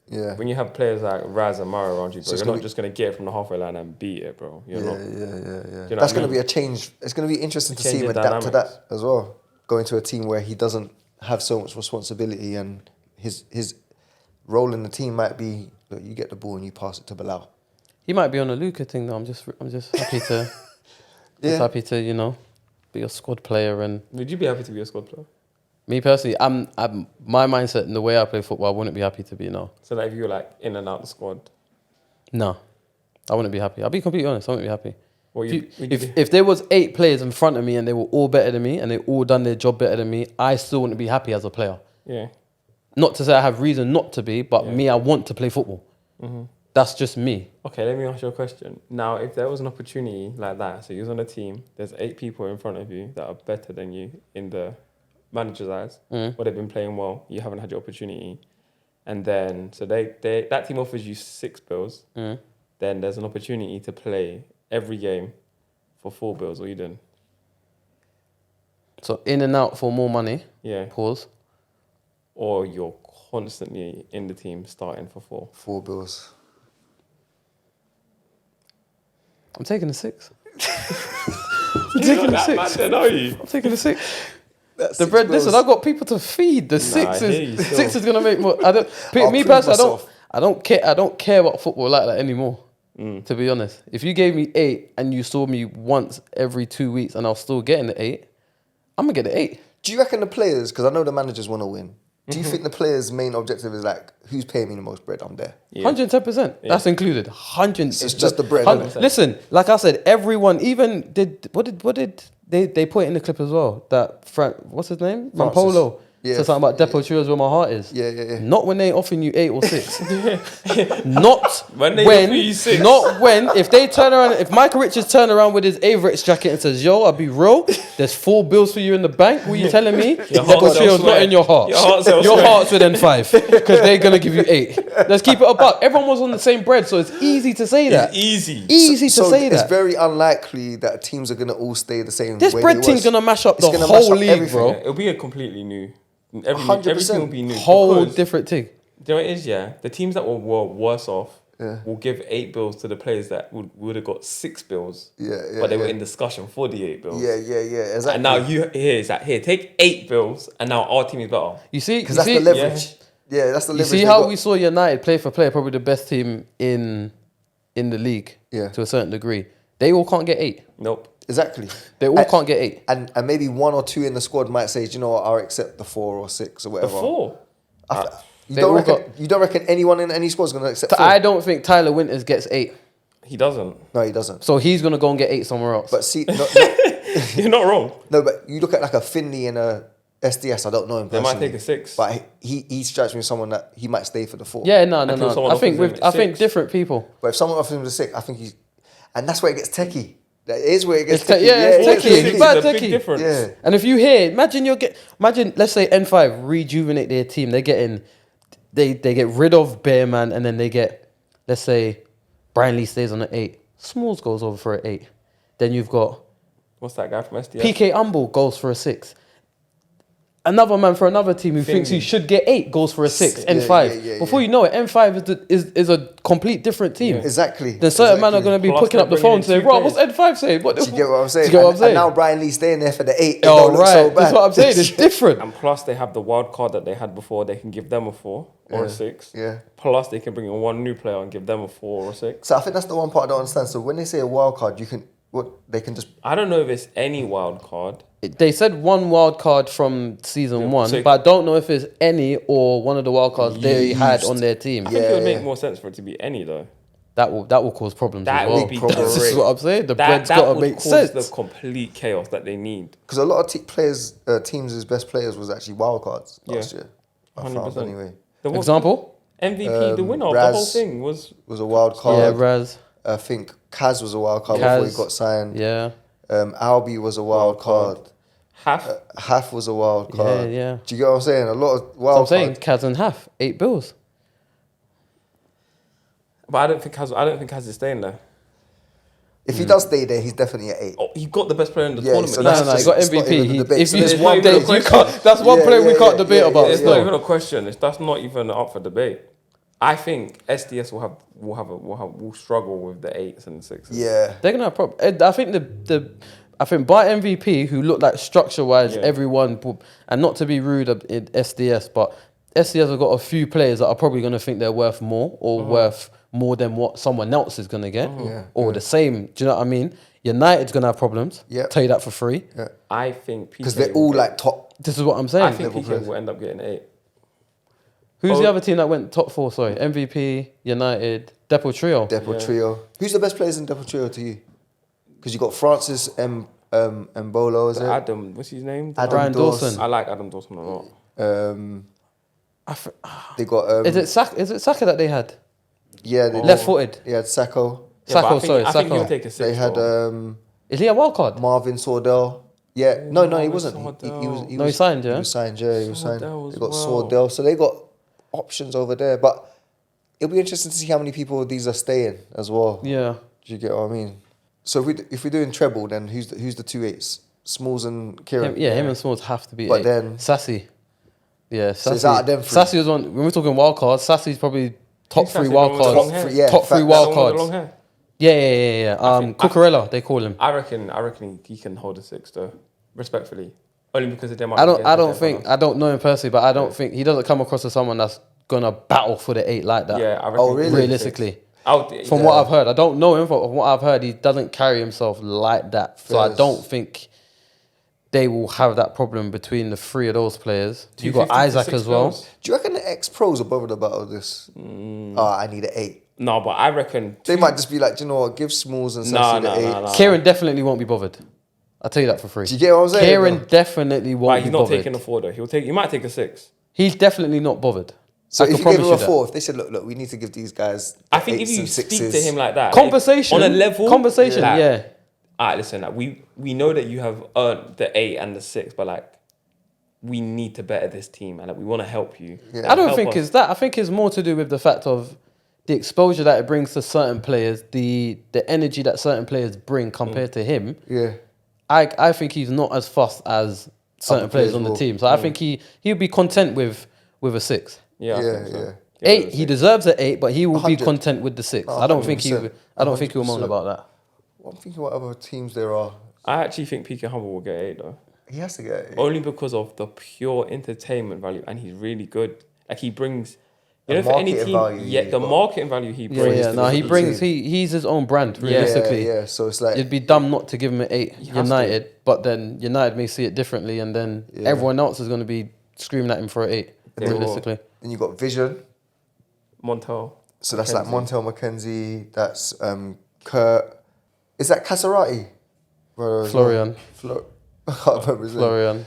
yeah. When you have players like Raz and Mara around you, bro, So it's you're gonna not just gonna get it from the halfway line and beat it, bro. You're not. Yeah. Do you know That's what I going to mean? be a change. It's going to be interesting to see change him in adapt to dynamics. that as well. Going to a team where he doesn't have so much responsibility, and his role in the team might be, look, you get the ball and you pass it to Bilal. He might be on a Luca thing though. I'm just happy to. Yeah. Just happy to be a squad player and Would you be happy to be a squad player? Me personally, I'm my mindset and the way I play football, I wouldn't be happy to be now. So like if you were like in and out the squad, No, I wouldn't be happy. I'll be completely honest. I wouldn't be happy. what you, would you do? If there was 8 players in front of me and they were all better than me and they all done their job better than me, I still wouldn't be happy as a player. Yeah. Not to say I have reason not to be, but me, I want to play football. That's just me. Okay, let me ask you a question. Now, if there was an opportunity like that, so you was on a team, there's 8 people in front of you that are better than you in the manager's eyes, or they've been playing well, you haven't had your opportunity, and then so that team offers you 6 bills, then there's an opportunity to play every game for 4 bills. What are you doing? So in and out for more money. Yeah. Pause. Or you're constantly in the team starting for 4. 4 bills. I'm taking the 6. You're not that mad then, are you? I'm taking the 6. That's The 6 bread. bills. Listen, I've got people to feed. The 6 I hear you is still. 6 is gonna make more. I don't. I'll Me prove personally, myself. I don't care. I don't care about football like that anymore. To be honest, if you gave me 8 and you saw me once every 2 weeks and I was still getting the 8, I'm gonna get the 8. Do you reckon the players, because I know the managers want to win, do you think the players' main objective is like, who's paying me the most bread? I'm there. Yeah. 110%. That's included. 100. It's just the bread, hun- isn't it? Listen, like I said, everyone even did. What did they put in the clip as well? That what's his name? Francis. Rampolo. Yeah. Said something about Deportivo is where my heart is. Yeah. Not when they offering you 8 or 6. Not When they offer you 6. Not when. If they turn around, if Michael Richards turn around with his Favourites jacket and says, "Yo, I'll be real. There's 4 bills for you in the bank." What are you telling me? Your heart's Deportivo's elsewhere. not in your heart. Your heart's Your elsewhere. heart's within 5 because they're gonna give you 8. Let's keep it a buck. Everyone was on the same bread, so it's easy to say that. It's easy. Easy to say it's that. very unlikely that teams are going to all stay the same This way bread they team's was. gonna mash up It's the gonna whole mash up league, everything. bro. Yeah, it'll be a completely new. Every 100%. team will be new. Whole Because- different thing. Do you know what it is? Yeah, the teams that were worse off will give 8 bills to the players that would have got 6 bills. But they were in discussion for the 8 bills. Yeah, exactly. And now here, take 8 bills, and now our team is better. You see, because that's the leverage. Yeah, that's the You leverage. see they how got. we saw United play for player, probably the best team in the league. Yeah. To a certain degree, they all can't get 8. Nope. Exactly. They all can't get 8. And maybe 1 or 2 in the squad might say, "Do you know what, I'll accept the 4 or 6 or The whatever." 4. You They don't all reckon? You don't reckon anyone in any squad's going to accept 4? I don't think Tyler Winters gets 8, He doesn't. No, he doesn't. so he's gonna go and get 8 somewhere else. But see, You're not wrong. no, but you look at like a Finley and a SDS. I don't know him They personally. might take a 6. But he strikes me as someone that he might stay for the 4. yeah, no. Until someone I think offers him with I think 6. different people. But if someone offers him the 6, I think he's, and that's where it gets techie. That is where it gets It's te- techie. yeah, it's it gets techie. It's bad It's a big techie. difference. Yeah. And if you hear, imagine, let's say N5 rejuvenate their team. They get rid of Bearman, and then they get, let's say, Bryan Ly stays on an 8. Smalls goes over for an 8. Then you've got What's that guy from SDS? PK Umble goes for a 6. Another man for another team who thinks he Finley. should get 8 goes for a 6. Yeah, N5. yeah, Before you know it, N5 is a complete different team. Exactly. Then certain men are Exactly. going to be Plus picking up the they're phone and bringing saying, in "Bro, 2 what's N5 saying?" What, Do you get what I'm saying? Do you get what I'm And saying? now Bryan Lee staying there for the 8. It Oh, don't look so right. bad. That's what I'm saying. It's different. And plus, they have the wild card that they had before. They can give them a 4 or a 6. Yeah. Plus, they can bring in 1 new player and give them a 4 or a 6. So I think that's the one part I don't understand. So when they say a wild card, they can just. I don't know if it's any wild card. They said 1 wild card from season 1, so- but I don't know if it's any or one of the wild cards they had on their team. I think it would Yeah. make more sense for it to be any though. That will cause problems That as well. would be Problems. This is what I'm saying. The That bread's got to would make cause sense. the complete chaos that they need. Because a lot of teams' best players was actually wild cards last year. I found 100%. anyway. The Example? MVP, the winner of the Raz whole thing was Was a wild Yeah, card. Raz. I think Kaz was a wild card before he Kaz, got signed. Yeah. Albie was a wild card. half. Haf was a wild card. yeah. Do you get what I'm saying? A lot of So I'm wild saying cards. Kaz and half, 8 bills. But I don't think Kaz is staying there. If he does stay there, he's definitely at 8. Oh, he got the best player in the Yeah, tournament. so No, that's no, no. He just- got it's not MVP. even a debate. If So you, there's there's one not even a player- you can't, that's one Yeah, player we yeah, can't yeah, debate yeah, about. yeah, It's yeah. not even a question. That's not even up for debate. I think SDS will struggle with the 8s and 6s. Yeah. They're gonna have problems. I think I think by MVP, who looked like structure wise, Yeah. everyone, and not to be rude in SDS, but SDS have got a few players that are probably gonna think they're worth more or worth more than what someone else is gonna get, Yeah. or the same. Do you know what I mean? United's gonna have problems. Yeah. Tell you that for free. Yeah. I think Because they're all like top. This is what I'm saying. I think PK will end up getting 8. Who's the other team that went top 4? Sorry, MVP, United, Depot Trio. Trio. Who's the best players in Depot Trio to you? Because you got Francis Mbolo, is it? Adam, what's his name? Brian Dawson. I like Adam Dawson a lot. They got. Is it Saka that they had? Yeah, left-footed. Yeah, Sacco. Sacco, I think Sacco. he'll take a 6. They had. Is he a wild card? Marvin Sordell. Yeah, no, he wasn't. He signed, yeah? He was signed, yeah. He was signed. Sordell They as got well. Sordell. So they got options over there. But it'll be interesting to see how many people these are staying as well. Yeah. Do you get what I mean? So if we're doing treble, then who's the 2 8s? Smalls and Kieran. Him and Smalls have to be But 8. then- Sassy. Yeah, Sassy. So it's out of them three. Sassy was one. When we're talking wild cards, Sassy's probably top Who's 3 Sassy? wild The one with the long cards. hair? Yeah, top 3 fact, wild That one with the cards. long hair? Yeah. Cucurella, they call him. I reckon he can hold a 6 though, respectfully. Only because of them. I don't know him personally, but I don't think he doesn't come across as someone that's gonna battle for the 8 like that. Yeah, I reckon. Oh, really? Realistically. From From what I've heard, I don't know him, but from what I've heard, he doesn't carry himself like that. So I Yes. don't think they will have that problem between the 3 of those players. You got 250 to Isaac 6 as well. goals. Do you reckon the ex-pros are bothered about this? I need an 8. No, but I reckon They might just be like, do you know what? Give Smalls and Sassy the 8. No. Kieran definitely won't be bothered. I'll tell you that for free. Do you get what I'm saying? Kieran though? definitely won't Right, be he's not bothered. taking a 4 though. He might take a 6. He's definitely not bothered. So I if can you gave promise him a that. 4, if they said, look, we need to give these guys I think if 8s you and speak 6s. to him like that, Conversation. on a level, Conversation, like, yeah. Alright, listen, like we know that you have earned the 8 and the 6, but like we need to better this team and like, we want to help you. Yeah. I don't Help think us. it's that. I think it's more to do with the fact of the exposure that it brings to certain players, the energy that certain players bring compared to him. Yeah. I think he's not as fussed as certain Other players players on the will. team. So I think he'll be content with a 6. Yeah, I Yeah, think so. yeah. 8, he deserves an 8, but he will be 100. content with the 6. I don't think he 100%. will moan about that. Well, I'm thinking what other teams there are. I actually think PK Humble will get 8 though. He has to get 8. Only because of the pure entertainment value, and he's really good. Like he brings, The for any marketing team, value yeah, he's the got. marketing value he Yeah, brings. yeah. to No, the he team. brings he's his own brand, realistically. Yeah. So it's like It'd be dumb not to give him an 8 has United, but then United may see it differently, and then everyone else is going to be screaming at him for an 8, They will. realistically. then you got Vision. Montel. So that's like Montel McKenzie. That's Kurt. Is that Casarati? Florian. I can't remember his name. Florian.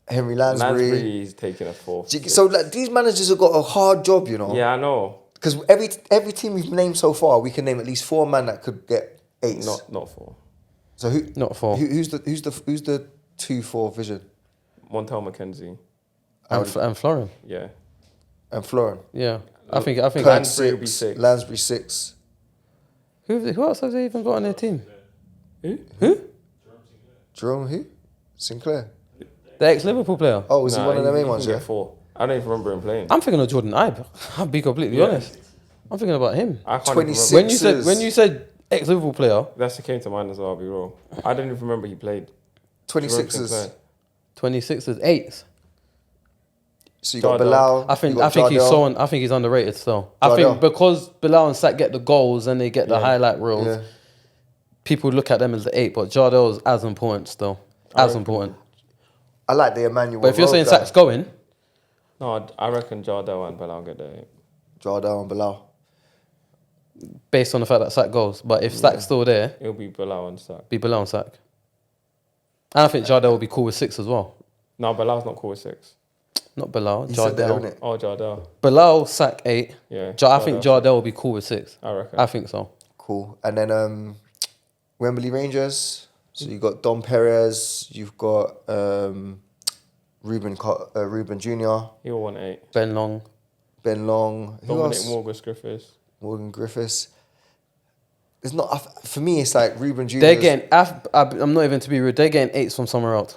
Henry Lansbury. Lansbury's taking a 4. So like these managers have got a hard job, you know. Yeah, I know. Because every team we've named so far, we can name at least 4 men that could get 8s. Not 4. So Not 4. who's the 2 for Vision? Montel McKenzie. And Florian. Yeah. And Florian. Yeah. I think Kurt Lansbury will be 6. 6. Lansbury 6. who else have they even got on their team? Who? Jerome who? Sinclair. The ex-Liverpool player. Oh, was he one of the main he ones? can Yeah. get 4. I don't even remember him playing. I'm thinking of Jordan Ibe. I'll be completely honest. I'm thinking about him. I can't even 26. remember. When you said ex-Liverpool player, That's the came to mind as well, I'll be real. I don't even remember he played. 26ers. 26ers, 8s. So you got Jardel. Bilal. I think you got he's Jardel. I think he's underrated still. I Jardel. think because Bilal and Sack get the goals and they get the highlight reels, Yeah. people look at them as the 8, but Jardel is as important still. As important. I like the Emmanuel. But if you're saying Road guy. Sack's going, No, I reckon Jardel and Bilal get the 8. Jardel and Bilal. based on the fact that Sack goes, but if Sack's still there, It'll be Bilal and Sack. be Bilal and Sack. And I think Jardel will be cool with 6 as well. No, Bilal's not cool with 6. Not Bilal, He said that, Jardel. innit? Oh, Jardel. Bilal, Sack 8. Yeah. I think Jardel will be cool with 6. I reckon. I think so. Cool. And then Wembley Rangers. So you got Dom Perez. You've got Ruben Jr. He'll want 8. Ben Long. Ben Long. Who Dominic else? Griffiths. Morgan Griffiths. It's not for me. It's like Ruben Jr. They're getting. I'm not even to be rude. They're getting 8s from somewhere else.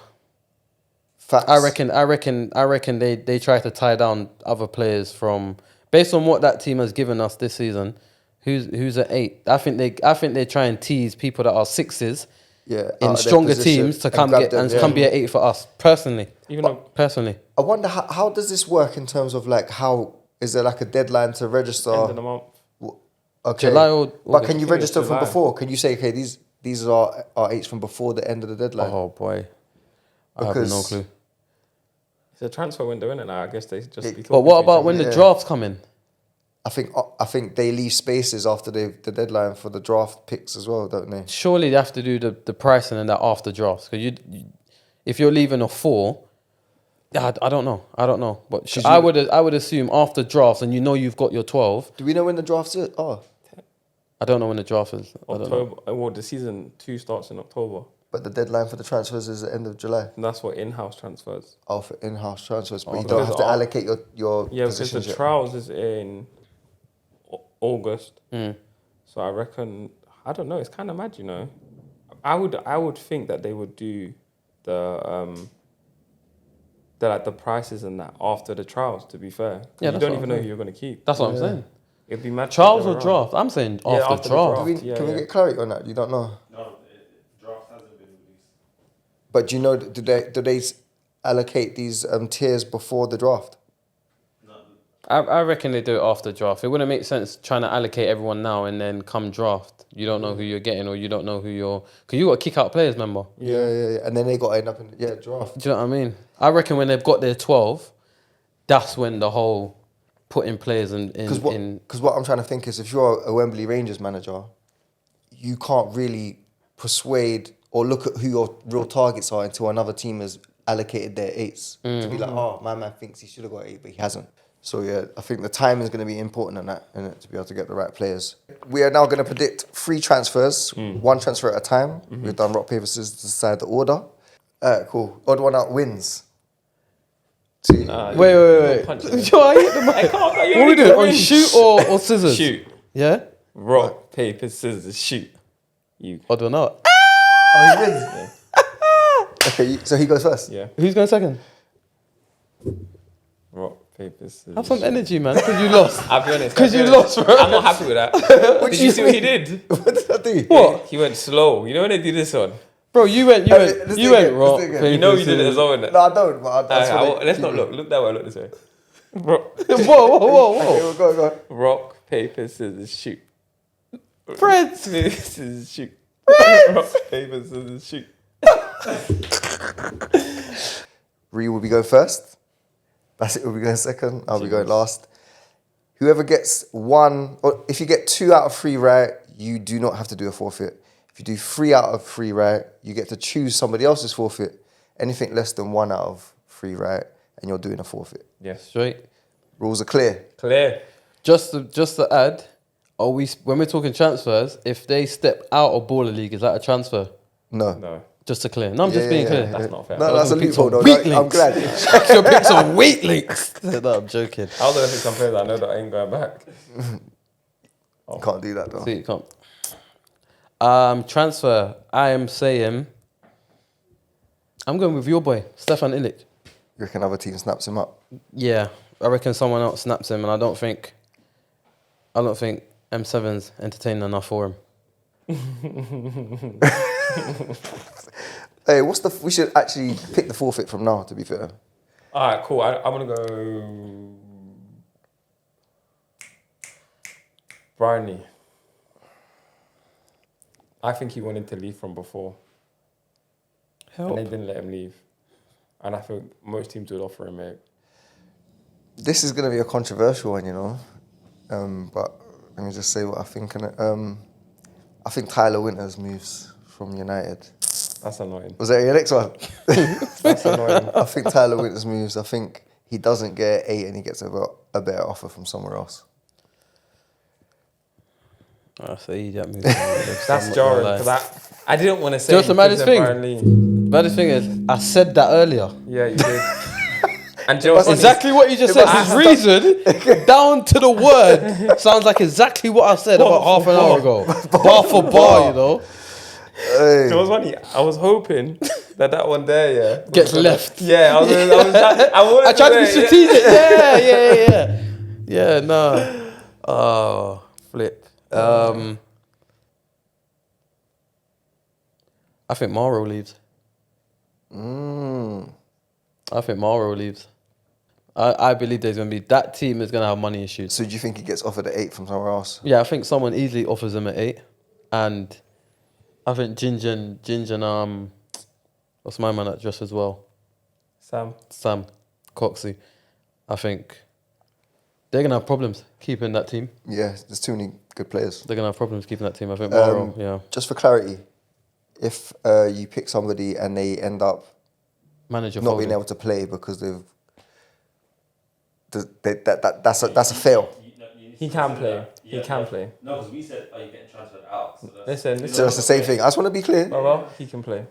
facts. I reckon they try to tie down other players from based on what that team has given us this season. Who's at 8? I think they try and tease people that are 6s Yeah, out in of their stronger position teams to and come grab get them, and yeah. come be at 8 for us personally. Personally, I wonder how does this work in terms of like how is there like a deadline to register? End of the month. Okay, July or but can you I think it's register from July. before? Can you say okay these these are 8s from before the end of the deadline. Oh boy, I have no Because- clue. It's a transfer window, isn't it? Now I guess they just. be But talking what to each about other. when the Yeah. drafts come in? I think they leave spaces after the deadline for the draft picks as well, don't they? Surely they have to do the pricing and that after drafts. Because if you're leaving a 4, yeah, I don't know. But I would assume after drafts, and you've got your 12. Do we know when the drafts are? I don't know when the draft is. I don't know. October. Well, the season 2 starts in October. But the deadline for the transfers is the end of July. And that's what in-house transfers. Oh, for in-house transfers, but Oh, you don't because have to our- allocate your Yeah, because the positions yet. trials is in August. Mm. So I reckon, I don't know. It's kind of mad, you know. I would think that they would do the prices and that after the trials. To be fair, Yeah, you that's don't what even I'm know who saying. you're gonna keep. That's what I'm saying. It'd be mad. to Trials go or around. draft? I'm saying Yeah, after, after the draft. draft. Can we Yeah. get clarity on that? You don't know. No, draft hasn't been released. But do you know, do they allocate these tiers before the draft? No, I reckon they do it after draft. It wouldn't make sense trying to allocate everyone now and then come draft, you don't know who you're getting or you don't know who you're... Because you got to kick out players, remember? Yeah. And then they got to end up in draft. Do you know what I mean? I reckon when they've got their 12, that's when the whole putting players in... Because what I'm trying to think is, if you're a Wembley Rangers manager, you can't really persuade or look at who your real targets are until another team has allocated their 8s. To be like, oh, my man thinks he should have got 8, but he hasn't. So yeah, I think the timing is going to be important in that, innit, to be able to get the right players. We are now going to predict 3 transfers, 1 transfer at a time. We've done rock, paper, scissors to decide the order. Cool. Odd one out wins. Wait. Yo, I hit the mic. What are we doing? On shoot or scissors? Shoot. Yeah? Rock, paper, scissors, shoot. You. Odd one out. Oh, he wins? Okay, so he goes first? Yeah. Who's going second? Rock, paper, scissors. Have some energy, man, because you lost. I'll be honest. Because you lost, bro. I'm not happy with that. Did you see what he did? What did I do? What? He went slow. You know when they do this one? Bro, you went let's do it again, rock, let's do it again. paper, You know you did it scissors. as well, innit? No, I don't, but I just wanna Let's keep not it. look. Look that way, look this way. Rock, Okay, well, go. rock, paper, scissors, shoot. Fred. Scissors, shoot. Rock, paper, scissors, shoot. Ree will be going first. Bassett will be going second. I'll be going last. Whoever gets 1, or if you get 2 out of 3 right, you do not have to do a forfeit. If you do 3 out of 3 right, you get to choose somebody else's forfeit. Anything less than 1 out of 3 right, and you're doing a forfeit. Yes. Straight. Rules are clear. Clear. Just to add, when we're talking transfers, if they step out of Baller League, is that a transfer? No. No. Just to clear. No, I'm just being clear. That's not fair. No, that's a Pick some loophole, though. weak No, I'm links. glad. Check your picks on weight links. No, I'm joking. I was going to say some players I know that ain't going back. Can't do that, though. See, you can't. Transfer. I am saying, I'm going with your boy, Stefan Illich. You reckon another team snaps him up? Yeah, I reckon someone else snaps him, and I don't think M7's entertaining enough for him. Hey, we should actually pick the forfeit from now, to be fair. All right, cool. I'm going to go Bryan Ly. I think he wanted to leave from before. And they didn't let him leave. And I think most teams would offer him it. This is going to be a controversial one, you know. But let me just say what I think. I think Tyler Winters moves from United. That's annoying. Was that your next one? That's annoying. I think Tyler Winters moves. I think he doesn't get 8 and he gets a better offer from somewhere else. So that move. That's jarring because I didn't want to say. Just the maddest thing. Bryan Ly. Baddest thing is, I said that earlier. Yeah, you did. And do you know what's funny? Exactly what you just said. His reason, down to the word, sounds like exactly what I said about half an hour ago. Bar for bar, you know. Hey. You know what's funny? I was hoping that one there, yeah, Gets left. Yeah, I tried to be strategic. Yeah, no. Oh, flip. I think Mauro leaves. I think Mauro leaves. I believe there's going to be... That team is going to have money issues. So do you think he gets offered at 8 from somewhere else? Yeah, I think someone easily offers him at 8. And I think Ginger and what's my man at Just as well? Sam Coxey. I think they're gonna have problems keeping that team. Yeah, there's too many good players. They're gonna have problems keeping that team. I think Morrow, yeah. Just for clarity, if you pick somebody and they end up Manager not folded. being able to play because that's a fail. He can play. He can play. No, because we said, are you getting transferred out? So that's, Listen. So that's the same thing. I just want to be clear. Well, he can play.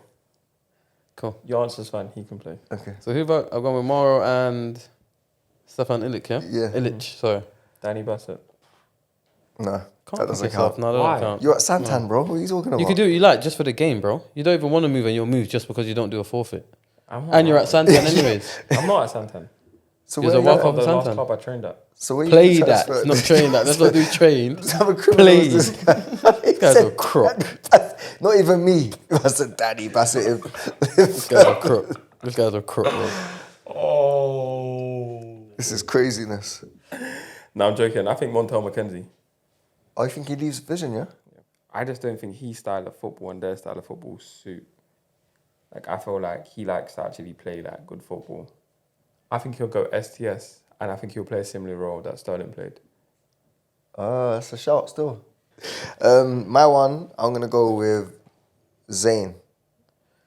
Cool. Your answer's fine. He can play. Okay. So who about? I've gone with Morrow and Stefan Illich, yeah? Yeah. Illich, sorry. Danny Bassett. No, Can't that pick doesn't yourself. count. No, that Why? don't count. You're at Santan, bro. What are you talking about? You can do what you like just for the game, bro. You don't even want to move and you'll move just because you don't do a forfeit. I'm not And you're at Santan anyways. I'm not at Santan. So There's where a you walk at? off The Santan. last club I trained at. So where you Play been that, transferred? not train that. Let's not do train. I'm a criminal. Play. This guy. This guy's a crook. Not even me. That's a Danny Bassett. This guy's a crook. This guy's a crook, bro. Oh. This is craziness. No, I'm joking. I think Montel McKenzie. Oh, you think he leaves Vision, yeah? I just don't think his style of football and their style of football suit. Like, I feel like he likes to actually play like good football. I think he'll go STS, and I think he'll play a similar role that Sterling played. That's a shout still. My one, I'm going to go with Zayn.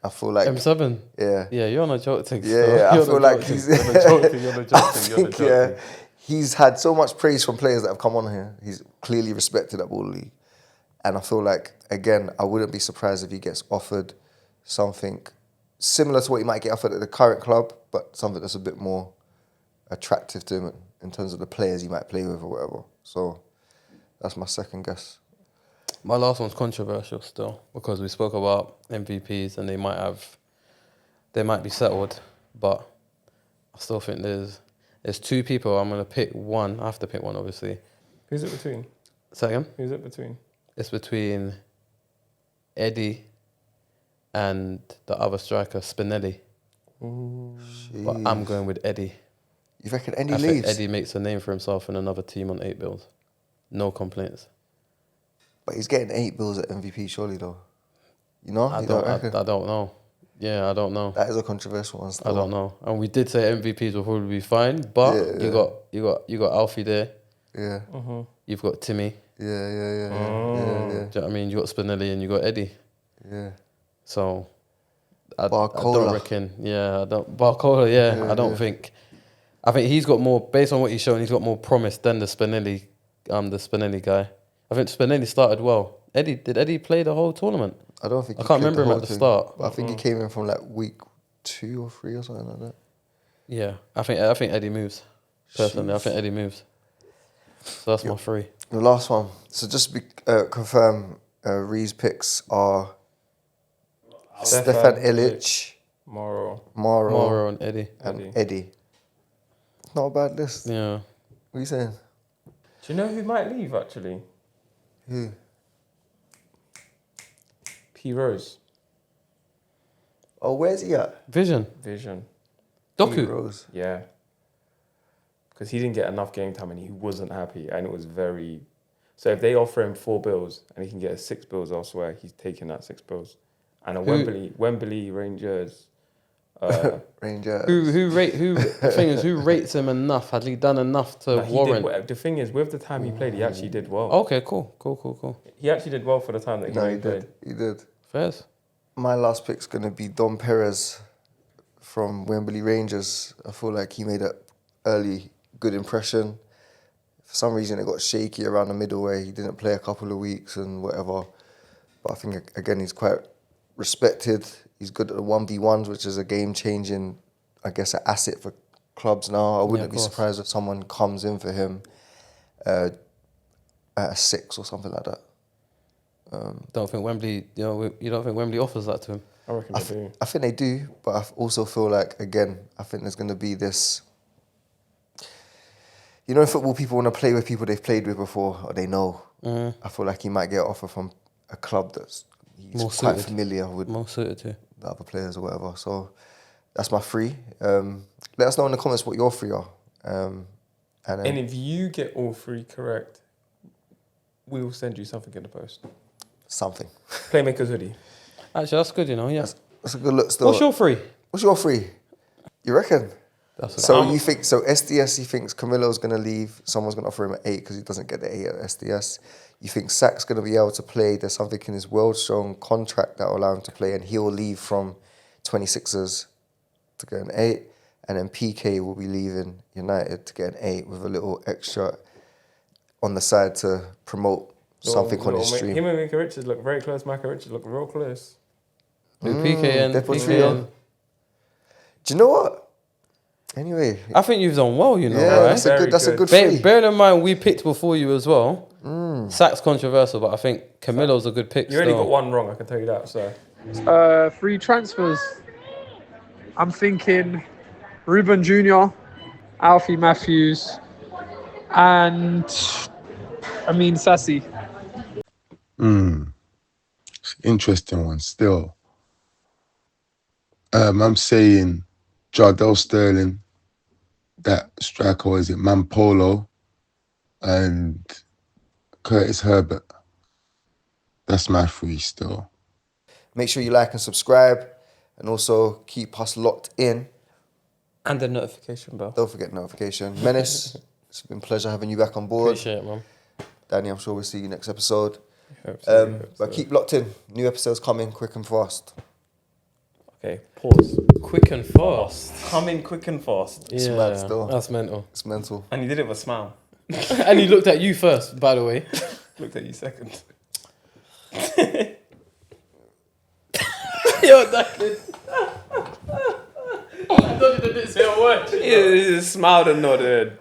I feel like... M7. Yeah. Yeah, you're on a joke thing. Yeah, still. yeah. I You're feel on a like joke he's... thing. You're on a joke thing. You're on a joke I thing. You're on a think, joke yeah, thing. he's had so much praise from players that have come on here. He's clearly respected at Ball League. And I feel like, again, I wouldn't be surprised if he gets offered something similar to what he might get offered at the current club, but something that's a bit more attractive to him in terms of the players he might play with or whatever. So that's my second guess. My last one's controversial still because we spoke about MVPs and they might be settled, but I still think there's two people. I'm gonna pick one. I have to pick one, obviously. Who's it between? Second, Who's it between? it's between Eddie and the other striker, Spinelli. But I'm going with Eddie. You reckon Eddie I think leaves? Eddie makes a name for himself in another team on 8 bills. No complaints. But he's getting 8 bills at MVP, surely, though. You know? I You don't reckon? know. Yeah, I don't know. That is a controversial one still. I don't know. And we did say MVPs will probably be fine, but Yeah, you got Alfie there. Yeah. You've got Timmy. Yeah. Do you know what I mean? You got Spinelli and you got Eddie. Yeah. So I Barcola. don't reckon. Yeah, I don't. Barcola. Yeah, I don't think. I think he's got more based on what he's shown. He's got more promise than the Spinelli guy. I think Spinelli started well. Did Eddie play the whole tournament? I don't think I he can't played remember him whole at the thing, start. but I think he came in from like week 2 or 3 or something like that. Yeah, I think Eddie moves. Personally, I think Eddie moves. So that's my 3. The last one. So just be, confirm, Ree's picks are Stefan Illich, Morrow. And Eddie. and Eddie. Not a bad list. Yeah. What are you saying? Do you know who might leave, actually? Who? P. Rose. Oh, where's he at? Vision. Vision. Doku. Rose. Yeah. Because he didn't get enough game time and he wasn't happy. And it was very... So if they offer him 4 bills and he can get 6 bills elsewhere, he's taking that 6 bills. And a Wembley Rangers... Ranger. The thing is, who rates him enough? Had he done enough to warrant? The thing is, with the time he played, he actually did well. Okay, cool. He actually did well for the time that No, he played. did. He did. Fairs. My last pick's going to be Dom Perez from Wembley Rangers. I feel like he made an early good impression. For some reason, it got shaky around the middle where he didn't play a couple of weeks and whatever. But I think, again, he's quite respected. He's good at the 1v1s, which is a game-changing, I guess, an asset for clubs now. I wouldn't be surprised if someone comes in for him at a 6 or something like that. Don't think Wembley. You don't think Wembley offers that to him? I reckon they do. I think they do, but I also feel like, again, I think there's going to be this... You know, in football, people want to play with people they've played with before or they know. I feel like he might get an offer from a club that's he's More quite suited. familiar with More suited to. the other players or whatever. So that's my 3. Let us know in the comments what your 3 are. And then, And if you get all 3 correct, we will send you something in the post. something. Playmakers hoodie. Actually, that's good, you know. Yeah. That's a good look still. What's your free? What's your free? You reckon? That's So you think, so SDS, he thinks Camilo's going to leave, someone's going to offer him an 8 because he doesn't get the 8 at SDS. You think Sack's going to be able to play, there's something in his world-strong contract that will allow him to play, and he'll leave from 26ers to get an 8, and then PK will be leaving United to get an 8 with a little extra on the side to promote something on his stream. Him and Micah Richards look very close. Micah Richards look real close. With PK and Deadpool PK trio. and Do you know what? Anyway, I think you've done well, you know, yeah, right? that's a good free. Bearing in mind, we picked before you as well. Sack's controversial, but I think Camilo's a good pick. You only got one wrong, I can tell you that. So Free transfers. I'm thinking Ruben Jr., Alfie Matthews, and Sassy. It's an interesting one still. I'm saying Jardel Sterling, that striker, is it Mampolo, and Curtis Herbert. That's my three still. Make sure you like and subscribe, and also keep us locked in. and the notification bell. Don't forget notification. Menace, it's been a pleasure having you back on board. Appreciate it, man. Danny, I'm sure we'll see you next episode. Hope so. But keep locked in. New episodes coming quick and fast. Okay, pause. Quick and fast. Coming quick and fast. It's Yeah, mad still. that's mental. It's mental. And he did it with a smile. And he looked at you first, by the way. Looked at you second. Yo, that kid. I don't even say a word. He smiled and nodded.